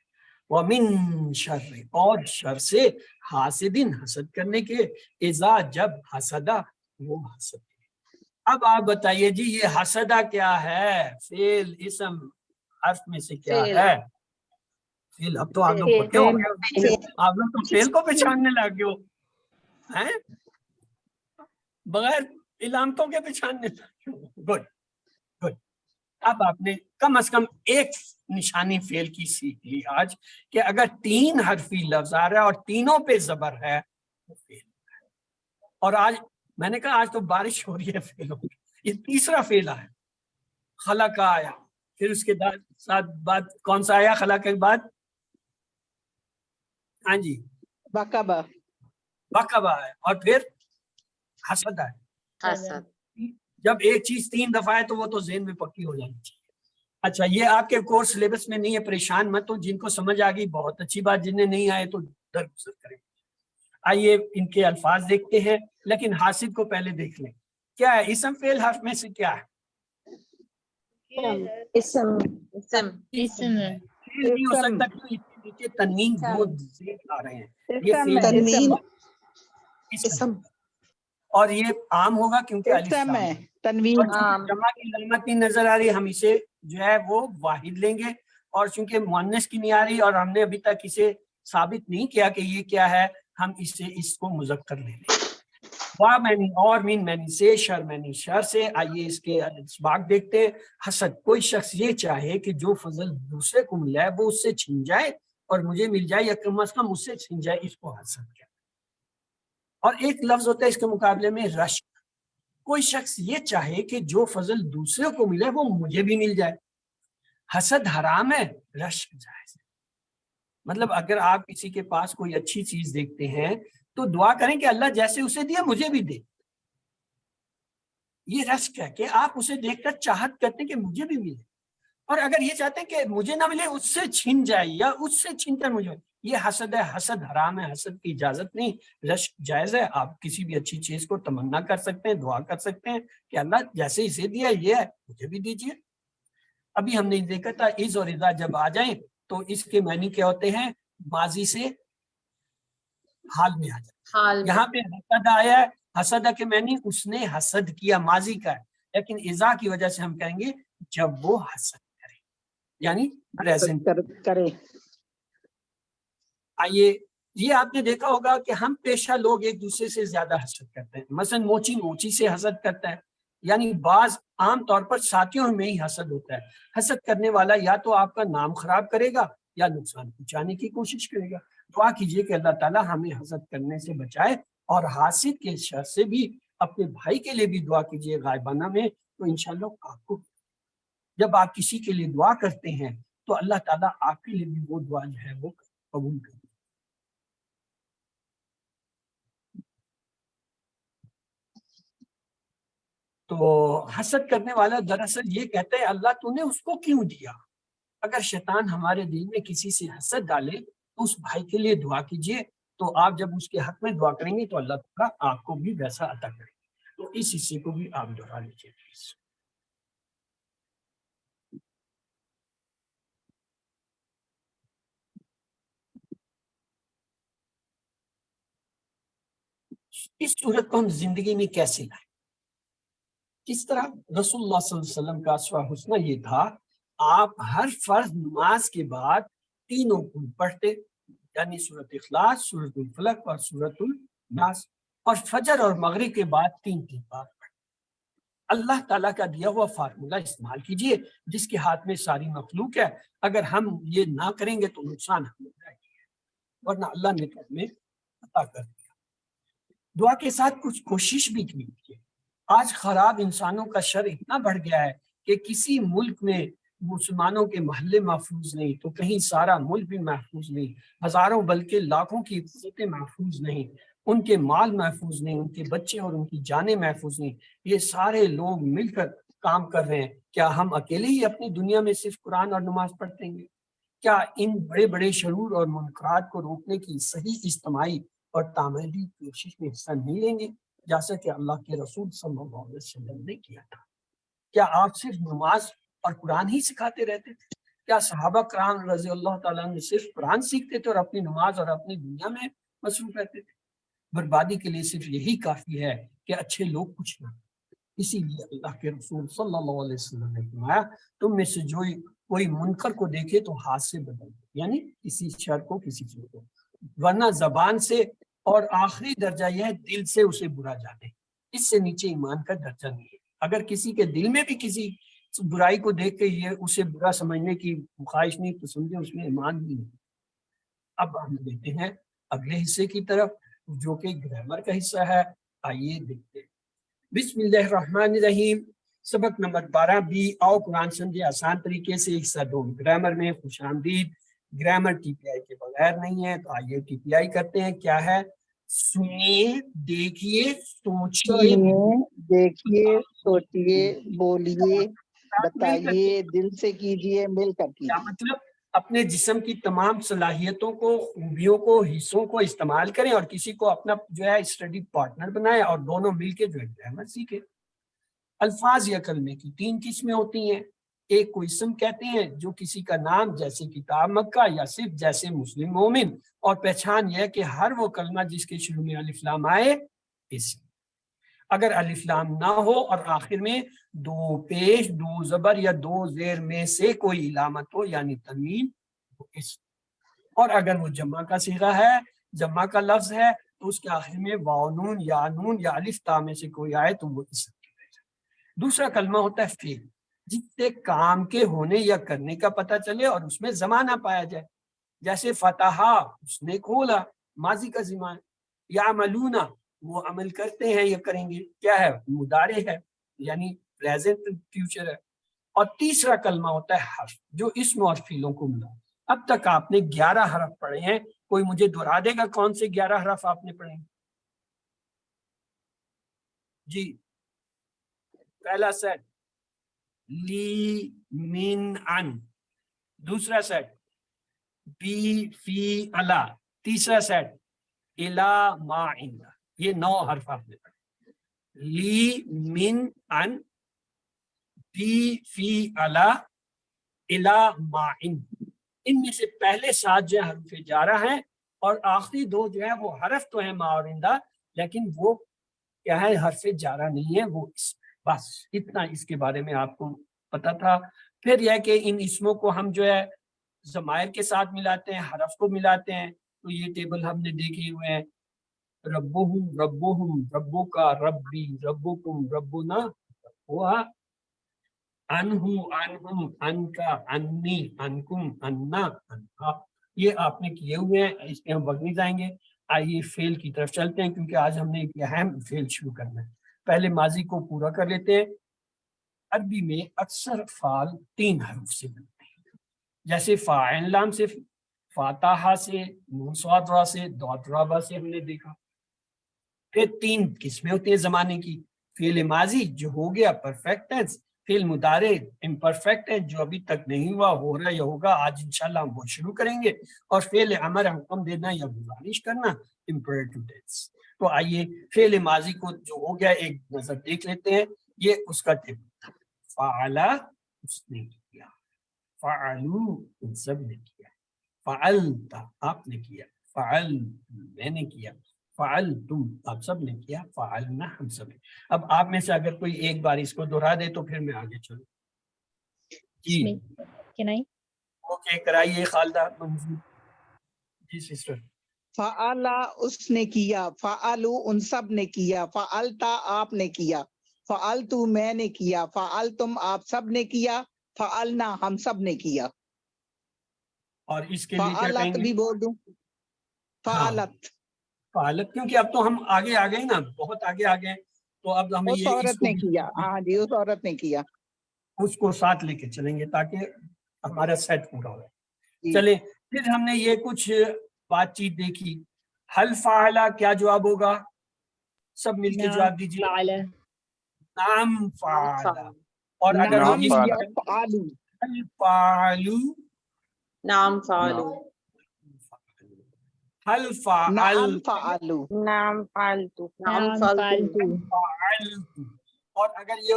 S1: وَمِن شر، اور شر سے، حاسدن، حسد کرنے کے، اذا، جب، حسدہ، وہ حسد کرے۔ اب آپ بتائیے جی یہ حسدہ کیا ہے؟ فعل، اسم، حرف میں سے کیا
S4: فعل۔
S1: ہے؟ فعل۔ اب تو آپ لوگ
S2: فعل۔
S1: پکے ہو گئے، آپ لوگ تو فعل کو پہچاننے لگ گئے ہو ہیں، بغیر علامتوں کے پہچاننے لگ گئے ہو۔ Good good. اب آپ نے کم از کم ایک نشانی فعل کی سیکھ لی آج، کہ اگر 3 حرفی لفظ آ رہا ہے اور تینوں پہ زبر ہے تو فعل ہے۔ اور آج میں نے کہا آج تو بارش ہو رہی ہے فعلوں کی، یہ تیسرا فعل آیا، خلق آیا، پھر اس کے ساتھ بعد کون سا آیا خلق کے بعد؟ ہاں جی،
S3: بکبا،
S1: وقبہ ہے، اور پھر حسد ہے۔
S4: حسد۔
S1: جب ایک چیز 3 دفعہ ہے تو وہ تو ذہن میں پکی ہو جانی چاہیے۔ اچھا یہ آپ کے کورس سلیبس میں نہیں ہے، پریشان مت ہو، جن کو سمجھ آ گئی بہت اچھی بات، جنہیں نہیں آئے تو درگزر کریں۔ آئیے ان کے الفاظ دیکھتے ہیں، لیکن حاسد کو پہلے دیکھ لیں کیا ہے۔ اسم فعل حرف میں سے کیا ہے؟
S2: اسم۔
S4: اسم۔
S6: اسم ہے۔
S1: فعل نہیں ہو
S3: اسم۔
S1: سکتا کیوں؟ اس کے نیچے تنوین دو زیر آ رہے ہیں، یہ
S3: اسم
S1: فعل
S3: ہے،
S5: تنوین،
S1: اسم، اور یہ عام ہوگا کیونکہ الف
S3: اسم
S1: لام
S3: ہے،
S1: ہے۔
S3: تنوین۔
S1: اور چونکہ جمع کی علامت نہیں نظر آ رہی، ہم اسے جو ہے وہ واحد لیں گے، اور چونکہ مؤنث کی نہیں آ رہی اور ہم نے ابھی تک اسے ثابت نہیں کیا کہ یہ کیا ہے، ہم اس کو مذکر لے لیں۔ وا معنی اور، مین معنی سے، شر معنی شر سے۔ آئیے اس کے اسباق دیکھتے ہیں۔ حسد، کوئی شخص یہ چاہے کہ جو فضل دوسرے کو ملا ہے وہ اس سے چھن جائے اور مجھے مل جائے، یا کم از کم اس سے چھن جائے، اس کو حسد کہتے ہیں۔ اور ایک لفظ ہوتا ہے اس کے مقابلے میں رشک، کوئی شخص یہ چاہے کہ جو فضل دوسرے کو ملے وہ مجھے بھی مل جائے۔ حسد حرام ہے، رشک جائز ہے۔ مطلب اگر آپ کسی کے پاس کوئی اچھی چیز دیکھتے ہیں تو دعا کریں کہ اللہ جیسے اسے دیا مجھے بھی دے، یہ رشک ہے کہ آپ اسے دیکھ کر چاہت کرتے ہیں کہ مجھے بھی ملے، اور اگر یہ چاہتے ہیں کہ مجھے نہ ملے اس سے چھن جائے یا اس سے چھن کر مجھے، یہ حسد ہے۔ حسد حرام ہے، حسد کی اجازت نہیں، رشک جائز ہے۔ آپ کسی بھی اچھی چیز کو تمنا کر سکتے ہیں، دعا کر سکتے ہیں کہ اللہ جیسے اسے دیا یہ ہے مجھے بھی دیجیے۔ ابھی ہم نے دیکھا تھا از اور اذا جب آ جائیں تو اس کے معنی کیا ہوتے ہیں؟ ماضی سے حال میں آ جائے۔
S4: حال میں۔
S1: یہاں پہ حسد آیا ہے، حسد کے معنی اس نے حسد کیا، ماضی کا ہے، لیکن اذا کی وجہ سے ہم کہیں گے جب وہ حسد کرے، یعنی پریزنٹ
S3: کرے۔
S1: آئیے یہ آپ نے دیکھا ہوگا کہ ہم پیشہ لوگ ایک دوسرے سے زیادہ حسد کرتے ہیں، مثلا موچی موچی سے حسد کرتا ہے، یعنی بعض عام طور پر ساتھیوں میں ہی حسد ہوتا ہے۔ حسد کرنے والا یا تو آپ کا نام خراب کرے گا یا نقصان پہنچانے کی کوشش کرے گا۔ دعا کیجئے کہ اللہ تعالیٰ ہمیں حسد کرنے سے بچائے، اور حاسد کے شر سے بھی اپنے بھائی کے لیے بھی دعا کیجئے غائبانہ میں، تو انشاءاللہ آپ کو جب آپ کسی کے لیے دعا کرتے ہیں تو اللہ تعالیٰ آپ کے لیے بھی وہ دعا جو ہے وہ قبول کرے۔ تو حسد کرنے والا دراصل یہ کہتا ہے اللہ تو نے اس کو کیوں دیا۔ اگر شیطان ہمارے دل میں کسی سے حسد ڈالے تو اس بھائی کے لیے دعا کیجئے، تو آپ جب اس کے حق میں دعا کریں گے تو اللہ تعالیٰ آپ کو بھی ویسا عطا کرے گا۔ تو اس حصے کو بھی آپ دہرا لیجیے پلیز۔ اس صورت کو ہم زندگی میں کیسے لائیں؟ کس طرح؟ رسول اللہ صلی اللہ علیہ وسلم کا اسوہ حسنہ یہ تھا، آپ ہر فرض نماز کے بعد تینوں کو پڑھتے، یعنی سورۃ اخلاص، سورۃ الفلق اور سورۃ الناس، اور فجر اور مغرب کے بعد 3 بار پڑھتے۔ اللہ تعالیٰ کا دیا ہوا فارمولہ استعمال کیجئے، جس کے ہاتھ میں ساری مخلوق ہے۔ اگر ہم یہ نہ کریں گے تو نقصان ہمیں جائے گا، ورنہ اللہ نے تو ہمیں عطا کر دیا۔ دعا کے ساتھ کچھ کوشش بھی کیجیے۔ آج خراب انسانوں کا شر اتنا بڑھ گیا ہے کہ کسی ملک میں مسلمانوں کے محلے محفوظ نہیں تو کہیں سارا ملک بھی محفوظ نہیں، ہزاروں بلکہ لاکھوں کی عزتیں محفوظ نہیں، ان کے مال محفوظ نہیں، ان کے بچے اور ان کی جانیں محفوظ نہیں۔ یہ سارے لوگ مل کر کام کر رہے ہیں۔ کیا ہم اکیلے ہی اپنی دنیا میں صرف قرآن اور نماز پڑھتے ہیں؟ کیا ان بڑے بڑے شرور اور منکرات کو روکنے کی صحیح اجتماعی اور تعمیری کوشش میں حصہ نہیں لیں گے، جیسا کہ اللہ کے رسول صلی اللہ علیہ وسلم نے کیا تھا؟ کیا آپ صرف نماز اور قرآن ہی سکھاتے رہتے تھے؟ کیا صحابہ کرام رضی اللہ تعالیٰ عنہ صرف قرآن سیکھتے تھے اور اپنی نماز اور اپنی دنیا میں مصروف رہتے تھے؟ بربادی کے لیے صرف یہی کافی ہے کہ اچھے لوگ کچھ نہ، اسی لیے اللہ کے رسول صلی اللہ علیہ وسلم نے فرمایا تم میں سے جو کوئی منکر کو دیکھے تو ہاتھ سے بدل دے، یعنی کسی شر کو کسی چیز کو، ورنہ زبان سے، اور آخری درجہ یہ ہے دل سے اسے برا جانے، اس سے نیچے ایمان کا درجہ نہیں ہے۔ اگر کسی کے دل میں بھی کسی برائی کو دیکھ کے یہ اسے برا سمجھنے کی خواہش نہیں تو سمجھے اس میں ایمان بھی نہیں۔ اب ہم دیکھتے ہیں اگلے حصے کی طرف جو کہ گرامر کا حصہ ہے، آئیے دیکھتے ہیں۔ بسم اللہ الرحمن الرحیم، سبق نمبر 12 بھی آؤ قرآن سمجھے آسان طریقے سے، حصہ 2 گرامر میں خوش آمدید۔ گرامر ٹی پی آئی کے بغیر نہیں ہے، تو آئیے ٹی پی آئی کرتے ہیں۔ کیا ہے؟ سنیے، دیکھیے، سوچیے،
S3: دیکھیے، سوچیے، بولیے،
S1: مل کر
S3: بتائیے، دل سے کیجیے، مل کر
S1: کیا
S3: کیجیے۔
S1: مطلب؟ اپنے جسم کی تمام صلاحیتوں کو، خوبیوں کو، حصوں کو استعمال کریں اور کسی کو اپنا جو ہے اسٹڈی پارٹنر بنائیں اور دونوں مل کے جو ہے گرامر سیکھیں۔ الفاظ یا کلمے کی 3 قسمیں ہوتی ہیں۔ ایک کو اسم کہتے ہیں جو کسی کا نام جیسے کتاب مکہ یا صرف جیسے مسلم مومن، اور پہچان یہ ہے کہ ہر وہ کلمہ جس کے شروع میں الف لام آئے اسم۔ اگر الف لام نہ ہو اور آخر میں 2 پیش، 2 زبر یا 2 زیر میں سے کوئی علامت ہو یعنی تنوین، وہ اسم۔ اور اگر وہ جمع کا صیغہ ہے، جمع کا لفظ ہے، تو اس کے آخر میں واو نون یا الف تا میں سے کوئی آئے تو وہ اسم۔ دوسرا کلمہ ہوتا ہے فعل، جس سے کام کے ہونے یا کرنے کا پتہ چلے اور اس میں زمانہ پایا جائے، جیسے فتحا، اس نے کھولا، ماضی کا زمان، یعملون، وہ عمل کرتے ہیں یا کریں گے، کیا ہے؟ مضارع ہے یعنی پریزنٹ فیوچر ہے۔ اور تیسرا کلمہ ہوتا ہے حرف، جو اسم اور فعلوں کو ملا۔ اب تک آپ نے 11 حرف پڑھے ہیں، کوئی مجھے دہرا دے گا کون سے 11 حرف آپ نے پڑھے ہیں؟ جی، پہلا سیٹ لی من ان، دوسرا سیٹ بی فی الا، تیسرا سیٹ الا ما عند۔ یہ 9 حرف آپ نے پڑھے، لی من ان، بی فی الا، الا ما عند۔ ان میں سے پہلے 7 جو حرف جارہ ہیں اور آخری 2 جو ہیں وہ حرف تو ہیں ما اور اندہ، لیکن وہ کیا ہے؟ حرف جارہ نہیں ہے، وہ اسم۔ بس اتنا اس کے بارے میں آپ کو پتا تھا۔ پھر یہ کہ ان اسموں کو ہم جو ہے ضمائر کے ساتھ ملاتے ہیں، حرف کو ملاتے ہیں، تو یہ ٹیبل ہم نے دیکھے ہوئے ہیں۔ ربہم، ربہم، ربو کا، ربی، ربکم، ربنا، ربوہا، انہو، انہم، ان کا، انی، انکم، انا، انہا، یہ آپ نے کیے ہوئے ہیں، اس پہ ہم وقت نہیں جائیں گے۔ آئیے فعل کی طرف چلتے ہیں، کیونکہ آج ہم نے ایک اہم فعل شروع کرنا ہے۔ پہلے ماضی کو پورا کر لیتے ہیں۔ عربی میں اکثر فعل 3 حروف سے بنتے ہیں، جیسے فاعل لام سے، فاتحہ سے، نون صاد را سے، ضاد را با سے ہم نے دیکھا۔ پھر 3 قسمیں ہوتی ہیں زمانے کی، فعل ماضی جو ہو گیا پرفیکٹ ٹینس، فعل مضارع امپرفیکٹ ہے جو ابھی تک نہیں ہوا، ہو رہا یا ہوگا، آج انشاءاللہ ہم وہ شروع کریں گے، اور فعل امر حکم دینا یا گزارش کرنا امپریٹو ٹینس۔ تو آئیے فعل ماضی کو جو ہو گیا ایک نظر دیکھ لیتے ہیں۔ یہ اس کا ٹیبل تھا، فعلا اس نے کیا، فعلو ان سب نے کیا، فعلتا آپ نے کیا، فعل میں نے کیا، فعلتم آپ سب نے کیا، فعلنا ہم سب نے۔ اب آپ میں سے اگر کوئی ایک بار اس کو دہرا دے تو پھر میں آگے چلوں۔ جی اوکے کرائیے خالدہ منظور۔ جی سسٹر۔
S3: فعلا اس نے کیا، فعلو ان سب نے کیا، فعلتا آپ نے کیا، فعلتو میں نے کیا، فعلتم آپ سب نے کیا، فعلنا ہم سب نے کیا۔
S1: اور اس کے لیے کیا کہیں
S3: فعلت
S1: گے؟
S3: بھی بول دوں، فعلت،
S1: فعالت، کیونکہ اب تو ہم آگے آ گئے نا، بہت آگے آ گئے، تو اب ہمیں
S3: اس
S1: یہ اس
S3: عورت
S1: کو
S3: نے کیا، ہاں جی اس عورت نے کیا۔
S1: اس کو ساتھ لے کے چلیں گے تاکہ ہمارا سیٹ پورا ہو۔
S3: جی۔
S1: چلیں پھر ہم نے یہ کچھ بات چیت دیکھی۔ حل فعلا کیا جواب ہوگا؟ سب مل کے جواب دیجیے۔ نام فعلا۔ اور اگر وہ
S3: نام
S1: اس کی
S3: یفعلو،
S1: حل فعلو،
S4: نام فعلو،
S1: حل فعل،
S3: نعم فعلو،
S2: نام فالتو،
S4: نام فالتو،
S1: فعلت۔ اور اگر یہ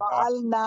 S3: فعلنا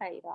S2: خيرا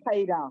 S3: خيرا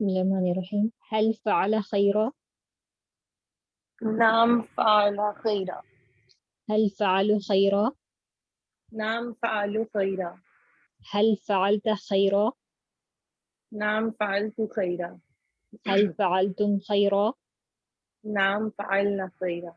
S6: بسم الله الرحمن الرحيم هل فعل خيرا
S2: نعم فعل خيرا
S6: هل فعلوا خيرا
S2: نعم فعلوا خيرا
S6: هل فعلت خيرا
S2: نعم فعلت خيرا
S6: هل فعلتم خيرا
S2: نعم فعلنا خيرا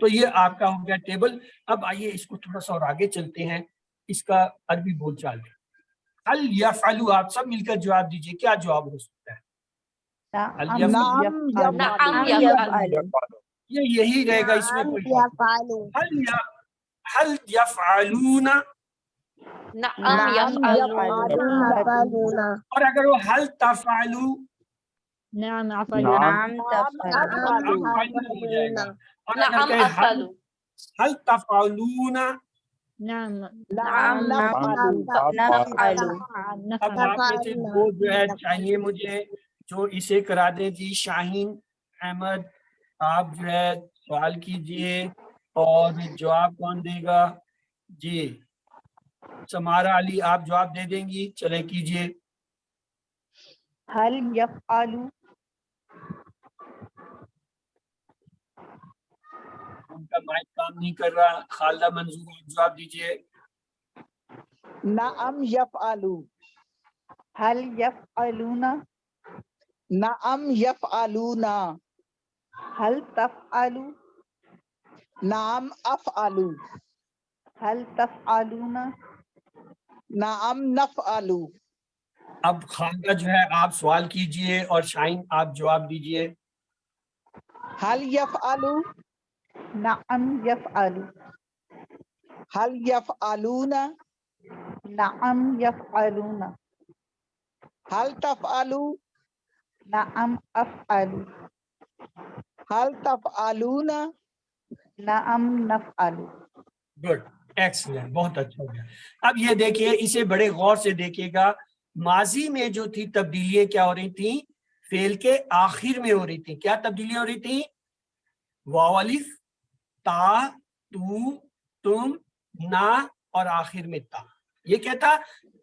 S1: تو یہ آپ کا ہو گیا ٹیبل. اب آئیے اس کو تھوڑا سا اور آگے چلتے ہیں, اس کا عربی بول چال ہے. هل يفعل, آپ سب مل کر جواب دیجئے, کیا جواب ہو سکتا ہے؟ هل يفعل,
S3: نعم
S7: يفعل.
S1: یہ یہی رہے گا, اس میں
S8: نعم
S1: کوئی بات نہیں.
S8: يفعل
S1: هل يفعلون,
S7: نعم يفعل.
S8: يفعلون
S1: اور اگر وہ هل تفعلوا,
S6: نعم أفعل.
S7: نعم تفعل.
S1: تفعلوا ہو جائے گا. اور اگر
S7: نعم
S1: کہیں
S7: أفعل.
S1: هل تفعلون,
S6: نعم
S7: نعم
S6: نفعل.
S7: نفعل.
S1: اب آپ میں سے دو جو ہے چاہیے مجھے جو اسے کرا دیں جی. شاہین احمد, آپ جو ہے سوال کیجئے, اور جواب کون دے گا جی؟ سمارا علی, آپ جواب دے دیں گی, چلے کیجئے.
S3: هل يفعل
S1: ان کا مائک کام نہیں کر رہا. خالدہ منظور, آپ جواب دیجئے.
S3: نعم يفعل هل يفعلون نعم يفعلون هل تفعل نعم أفعل هل تفعلون نعم نفعل.
S1: اب خالدہ جو ہے آپ سوال کیجئے, اور شاہین آپ جواب دیجئے.
S3: هل يفعل نعم يفعل هل يفعلون نعم يفعلون هل تفعل نعم أفعل هل تفعلون نعم نفعل.
S1: گڈ, ایکسلنٹ, بہت اچھا ہو گیا. اب یہ دیکھیے, اسے بڑے غور سے دیکھیے گا. ماضی میں جو تھی تبدیلیاں کیا ہو رہی تھیں؟ فعل کے آخر میں ہو رہی تھی. کیا تبدیلیاں ہو رہی تھیں؟ واو الف, تا, تو, تم, نا, اور آخر میں تا. یہ کیا تھا؟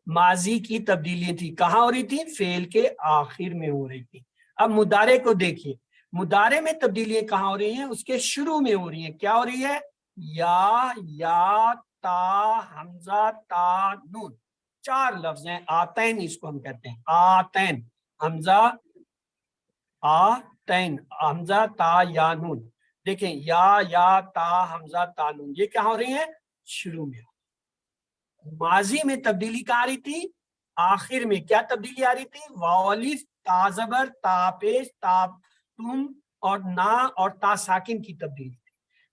S1: ماضی کی تبدیلیاں تھی. کہاں ہو رہی تھی؟ فعل کے آخر میں ہو رہی تھی. اب مضارع کو دیکھیے, مضارع میں تبدیلیاں کہاں ہو رہی ہیں؟ اس کے شروع میں ہو رہی ہیں. کیا ہو رہی ہے؟ یا, تا, حمزہ, تا, نون. 4 لفظ ہیں. آتین اس کو ہم کہتے ہیں, آتین, حمزہ, آتین, حمزہ, تا, یا, نون. دیکھیں, یا, تا, حمزہ, تا, نون, یہ کہاں ہو رہی ہیں؟ شروع میں. ماضی میں تبدیلی کہاں آ رہی تھی؟ آخر میں. کیا تبدیلی آ رہی تھی؟ واو الف, تا زبر, تا پیش, تا تم, اور نا, اور تا ساکن کی تبدیلی.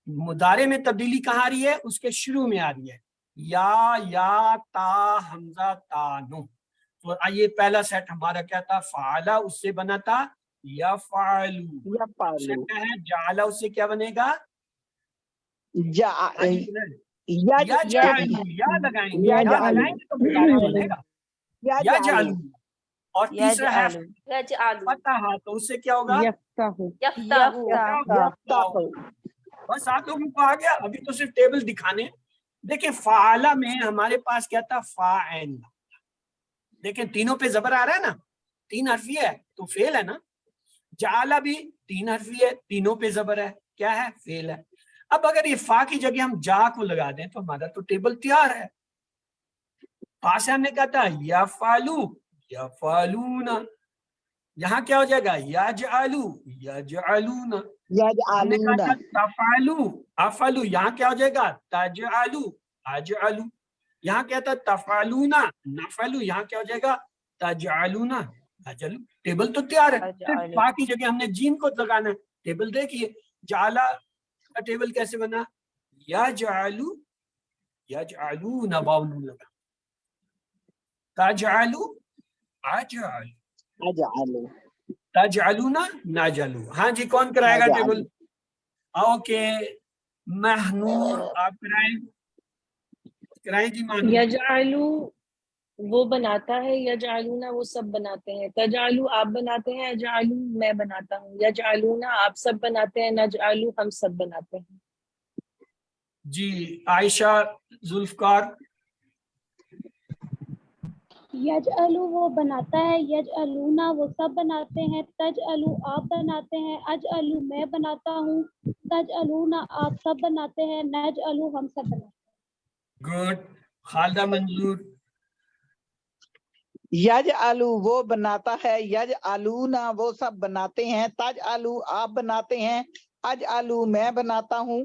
S1: مضارع میں تبدیلی کہاں آ رہی ہے؟ اس کے شروع میں آ رہی ہے. یا, تا, حمزہ, تا, نون. تو آئیے, پہلا سیٹ ہمارا کیا تھا؟ فعلا, اس سے بنا تھا یفعلو. دوسرا کیا ہے؟ جعلا, اس سے کیا بنے گا؟ یا لگائیں گے, یا لگائیں گے تو مضارع بنے گا. یجعلو. اور تیسرا ہے فتح, تو اس سے کیا ہوگا؟ بس آپ لوگوں کو آ گیا. ابھی تو صرف ٹیبل دکھانے. دیکھیں, فعلا میں ہمارے پاس کیا تھا؟ فاعل. دیکھیں, تینوں پہ زبر آ رہا ہے نا, 3 حرفی ہے تو فعل ہے نا. جعلا بھی 3 حرفی ہے, تینوں پہ زبر ہے, کیا ہے؟ فعل ہے. اب اگر یہ فا کی جگہ ہم جا کو لگا دیں تو ہمارا تو ٹیبل تیار ہے. فا سے ہم نے کہا تھا یفعلو, یفعلون. یہاں کیا ہو جائے گا؟ یجعلو, یجعلون. ہم نے کہا تھا تفعلو, افعلو. یہاں کیا ہو جائے گا؟ تجعلو, اجعلو. یہاں کیا تھا؟ تفعلون, نفعلو. یہاں کیا ہو جائے گا؟ تجعلون, اجعلو. ٹیبل تو تیار ہے. صرف فا کی جگہ ہم نے جیم کو لگانا ہے. ٹیبل دیکھیے, جعلا کا ٹیبل کیسے بنا؟ یجعلو, یجعلون, واو نون لگا. تجعلو, اجعلو. تجعلون, نجعلو. ہاں جی, کون کرائے گا ٹیبل؟ اوکے, مہنور, آپ کرائیں جی. مہنور,
S2: یجعلو وہ بناتا ہے, یجعلونا وہ سب بناتے ہیں, تجعلو آپ بناتے ہیں, یجعلو میں بناتا ہوں, یجعلونا آپ سب بناتے ہیں, نجعلو ہم سب بناتے ہیں.
S1: جی عائشہ, ذوالفقار.
S9: یجعلو وہ بناتا ہے, یجعلونا وہ سب بناتے ہیں, تجعلو آپ بناتے ہیں, اجعلو میں بناتا ہوں, تجعلونا آپ سب بناتے ہیں, نجعلو ہم سب بناتے ہیں.
S1: گڈ. خالدہ منظور.
S3: یجعلو وہ بناتا ہے, یجعلونا وہ سب بناتے ہیں, تجعلو آپ بناتے ہیں, اجعلو میں بناتا ہوں,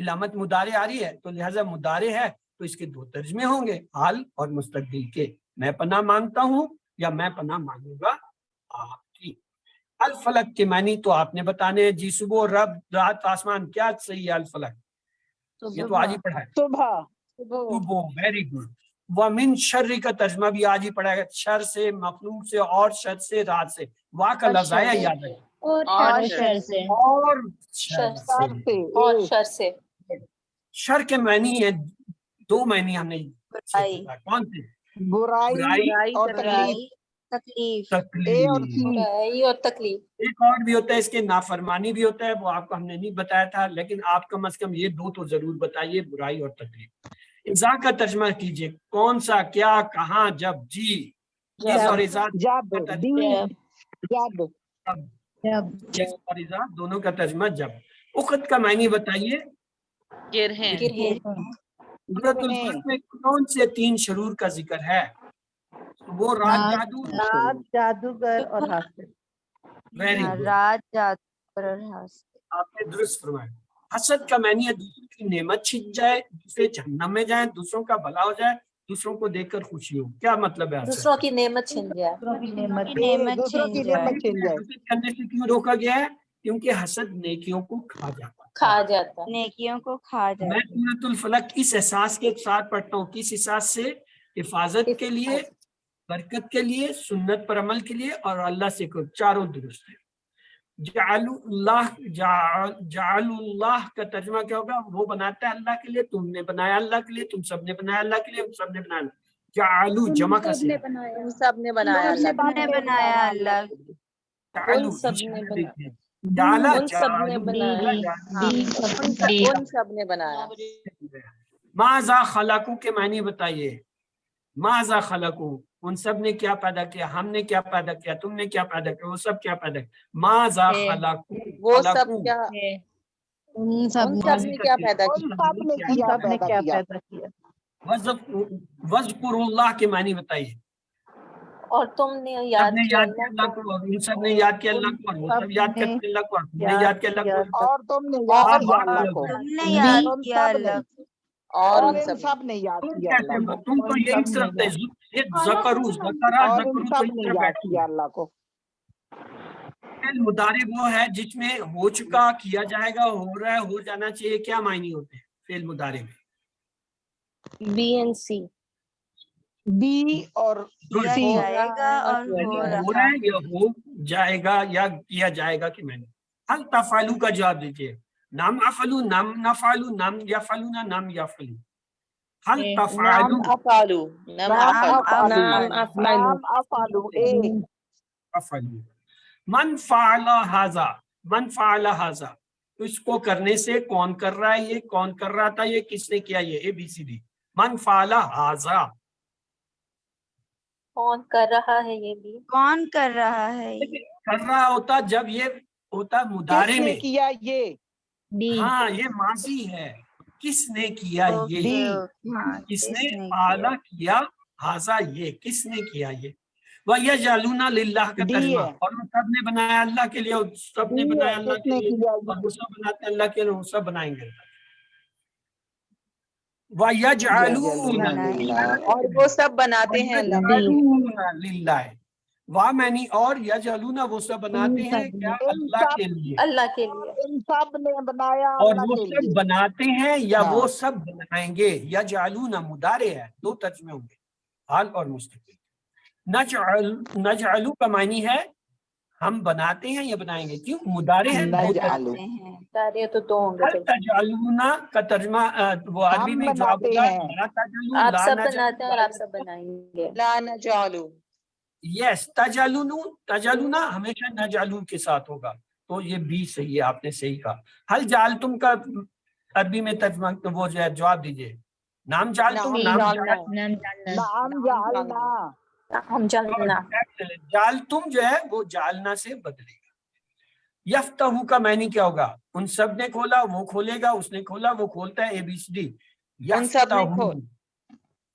S1: علامت مدارے آ رہی ہے تو لہٰذا مدارے ہے تو اس کے دو ترجمے ہوں گے، حال اور مستقبل کے. میں پناہ مانگتا ہوں یا میں پناہ مانگوں گا آپ کی. الفلک کے معنی تو آپ نے بتانے ہیں جی. صبح رب رات آسمان کیا صحیح ہے؟ الفلک یہ تو آج ہی پڑھا ہے.
S3: صبح.
S1: صبح ویری گڈ. ومن شر کا ترجمہ بھی آج ہی پڑھا ہے، شر سے، مخلوق سے، اور شر سے، رات سے. واہ کا لفظ آیا یاد ہے،
S9: اور
S4: اور
S6: شر سے.
S1: اور شر
S3: شر
S1: سے.
S3: سے.
S2: اور شر سے.
S1: شر کے معنی ہے دو معنی ہم نے
S7: برائی.
S1: کون سے؟
S3: برائی
S4: برائی
S3: اور
S4: تکلیف.
S3: تکلیف.
S7: تکلیف.
S3: اے اور
S1: تکلیف.
S3: سی.
S2: برائی اور تکلیف.
S1: ایک اور بھی ہوتا ہے اس کے نافرمانی بھی ہوتا ہے، وہ آپ کو ہم نے نہیں بتایا تھا، لیکن آپ کم از کم یہ دو تو ضرور بتائیے، برائی اور تکلیف. ازا کا ترجمہ کیجئے، کون سا، کیا، کہاں، جب. جی اس اور ازا
S3: جب. جب.
S1: اس اور ازا دونوں کا ترجمہ جب. اخت کا معنی بتائیے.
S4: گرہیں.
S2: گرہیں.
S1: سورۃ الفلق میں کون سے 3 شرور کا ذکر ہے؟ وہ رات، جادو.
S10: رات، جادوگر اور حاسد.
S1: ویری گڈ،
S7: رات، جادو اور حاسد.
S1: آپ نے درست فرمایا. حسد کا معنی ہے دوسروں کی نعمت چھن جائے، دوسرے جہنم میں جائیں، دوسروں کا بھلا ہو جائے، دوسروں کو دیکھ کر خوشی ہو. کیا مطلب ہے حسد؟
S2: دوسروں کی نعمت چھن جائے.
S10: دوسروں کی نعمت.
S3: دوسروں کی نعمت چھین جائے.
S1: حسد کرنے سے کیوں روکا گیا ہے؟ کیونکہ حسد نیکیوں کو کھا جاتا ہے.
S2: کھا جاتا.
S7: نیکیوں کو کھا
S1: میں
S7: جاتا.
S1: سورۃ الفلق اس احساس کے ساتھ پڑھتا ہوں، کس احساس سے؟ حفاظت کے لیے، برکت کے لیے، سنت پر عمل کے لیے، اور اللہ سے کو چاروں درست ہے. جعل اللہ کا ترجمہ کیا ہوگا؟ وہ بناتا ہے اللہ کے لیے، تم نے بنایا اللہ کے لیے، تم سب نے بنایا اللہ کے لیے، ہم سب نے بنایا. جعلو جمع کا
S9: سب نے
S1: صیغہ.
S9: بنایا.
S4: تم سب نے بنایا اللہ
S7: سب نے بنایا اللہ.
S1: جعلو
S2: ان سب نے بنایا.
S1: دیکھیں. جعلا،
S2: ان سب نے
S1: جعلو.
S2: بنایا.
S4: ان سب نے بنایا.
S1: ماذا خلقو کے معنی بتائیے. ماذا خلقو، ان سب نے کیا پیدا کیا؟ ہم نے کیا پیدا کیا؟ تم نے کیا پیدا کیا؟ وہ سب کیا پیدا کیا؟ ماذا خلقو.
S4: وہ سب کیا،
S6: ان سب
S4: ان سب نے کیا پیدا
S3: ان
S4: کیا.
S3: سب نے
S10: ان
S3: کیا
S10: سب نے
S3: پیدا
S10: کیا
S3: کیا.
S10: پیدا کیا.
S1: وذکروا اللہ کے معنی بتائیے.
S2: اور تم نے
S1: سب
S2: یاد
S1: نے
S2: کیا
S1: یاد کیا اللہ کو، اور ان سب نے یاد کیا اللہ کو، اور وہ سب یاد کرتے اللہ کو، اور تم نے یاد کیا اللہ کو.
S3: اور تم نے یاد کیا
S1: اور
S3: اللہ کو.
S7: تم نے یاد
S3: ان
S7: کیا
S3: سب نے.
S7: اللہ کو.
S4: اور
S3: اور
S4: ان
S3: ان
S4: سب
S3: سب نے یاد
S1: تم
S3: کیا اللہ
S1: کیسے،
S3: کو.
S1: تم تو یہی سمجھتے ہیں ذکروا، ذکرا،
S3: اور ان
S1: ذکروا تو
S3: سب
S1: اس
S3: نے
S1: طرح
S3: یاد
S1: بیٹھے
S3: کیا اللہ کو.
S1: فعل مضارع وہ ہے جس میں ہو چکا، کیا جائے گا، ہو رہا ہے، ہو جانا چاہیے. کیا معنی ہوتے ہیں فعل مضارع میں؟
S2: Be N C.
S3: بی اور
S7: کیا
S3: سی.
S7: جائے گا اور ہو
S1: ہو
S7: رہا.
S1: رہا ہے یا ہو جائے گا یا کیا جائے گا کہ میں نے. حل تفعلوا کا جواب دیجیے. نام افعلوا، نام نفعلوا، نام یفعلون، نام یفعلوا. حل
S4: نام
S1: تفعلوا.
S4: افعلو. نام
S3: نام
S4: افعلو.
S3: افعلو.
S2: نام
S3: نام افعلو. اے.
S1: افعلوا. من فعل ھذا، من فعل ھذا، اس کو کرنے سے کون کر رہا ہے؟ یہ کون کر رہا تھا؟ یہ کس نے کیا؟ یہ اے بی سی ڈی. من فعل ھذا،
S2: کون کر رہا ہے؟ یہ بھی.
S7: کون کر رہا ہے یہ؟
S1: کر رہا ہوتا جب یہ ہوتا مضارع
S3: کس نے
S1: میں.
S3: کیا یہ؟
S6: بی.
S1: ہاں یہ ماضی ہے. کس نے کیا یہ؟
S3: ڈی.
S7: ہاں،
S1: کس
S7: کس
S1: نے
S7: نے
S1: اعلیٰ کیا؟ ھذا، یہ کس نے کیا یہ؟ وَيَجْعَلُونَ لِلَّهِ کا
S3: ڈی
S1: ترجمہ،
S3: ہے.
S1: اور وہ سب نے بنایا اللہ کے لیے، اور سب نے
S3: ڈی ہے.
S1: بنایا اللہ
S3: کس
S1: کے
S3: نے
S1: لیے،
S3: کیا
S1: اور
S3: یہ؟
S1: وہ سب بناتے ہیں اللہ کے لیے، وہ سب بنائیں گے. وَيَجْعَلُونَ
S3: للہ.
S4: اور وہ سب بناتے ہیں اللہ کے لیے.
S1: وَيَجْعَلُونَ لِلَّهِ. واہ معنی اور یجعلون، وہ سب بناتے ہیں کیا؟
S3: ان
S1: اللہ
S3: سب
S1: کے لیے،
S2: اللہ کے لیے.
S3: ان سب نے بنایا
S1: اور
S3: اللہ
S1: وہ
S3: کے
S1: سب
S3: لیے.
S1: بناتے ہیں یا
S3: ہاں.
S1: وہ سب بنائیں گے. یجعلون مضارع ہے، دو ترجمے ہوں گے، حال اور مستقبل. نجعلو کا معنی ہے ہم بناتے ہیں یا بنائیں گے. کیوں؟ مضارع ہے، دو
S3: نجعلو.
S7: بناتے ہیں.
S2: تاریخ تو دو ہوں گے.
S1: ہل تجعلون کا ترجمہ وہ عربی
S3: ہم
S1: میں جواب
S3: بناتے
S1: ہوگا
S3: ہیں.
S1: لا تجعلو،
S2: آپ
S1: لا
S2: سب
S1: نجعلو.
S2: بناتے ہیں اور آپ سب بنائیں گے.
S4: لا نجعلو.
S1: یس، تجعلون، تجعلون ہمیشہ نجعلو کے ساتھ ہوگا، تو یہ بھی صحیح ہے، آپ نے صحیح کہا. حل جعلتم کا عربی میں ترجمہ وہ جو ہے جواب دیجئے. نام جعلتم،
S4: نام
S1: نام
S4: جعلنا.
S6: نام جاننا.
S3: نعم جعلنا.
S2: ہم جاننا.
S1: جعلتم جو ہے وہ جعلنا سے بدلے گا. یفتح کا معنی کیا ہوگا؟ ان سب نے کھولا، وہ کھولے گا، اس نے کھولا، وہ کھولتا ہے، اے بی سی ڈی.
S4: ان سب نے
S1: یفتح،
S4: کھول.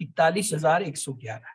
S1: 41,111।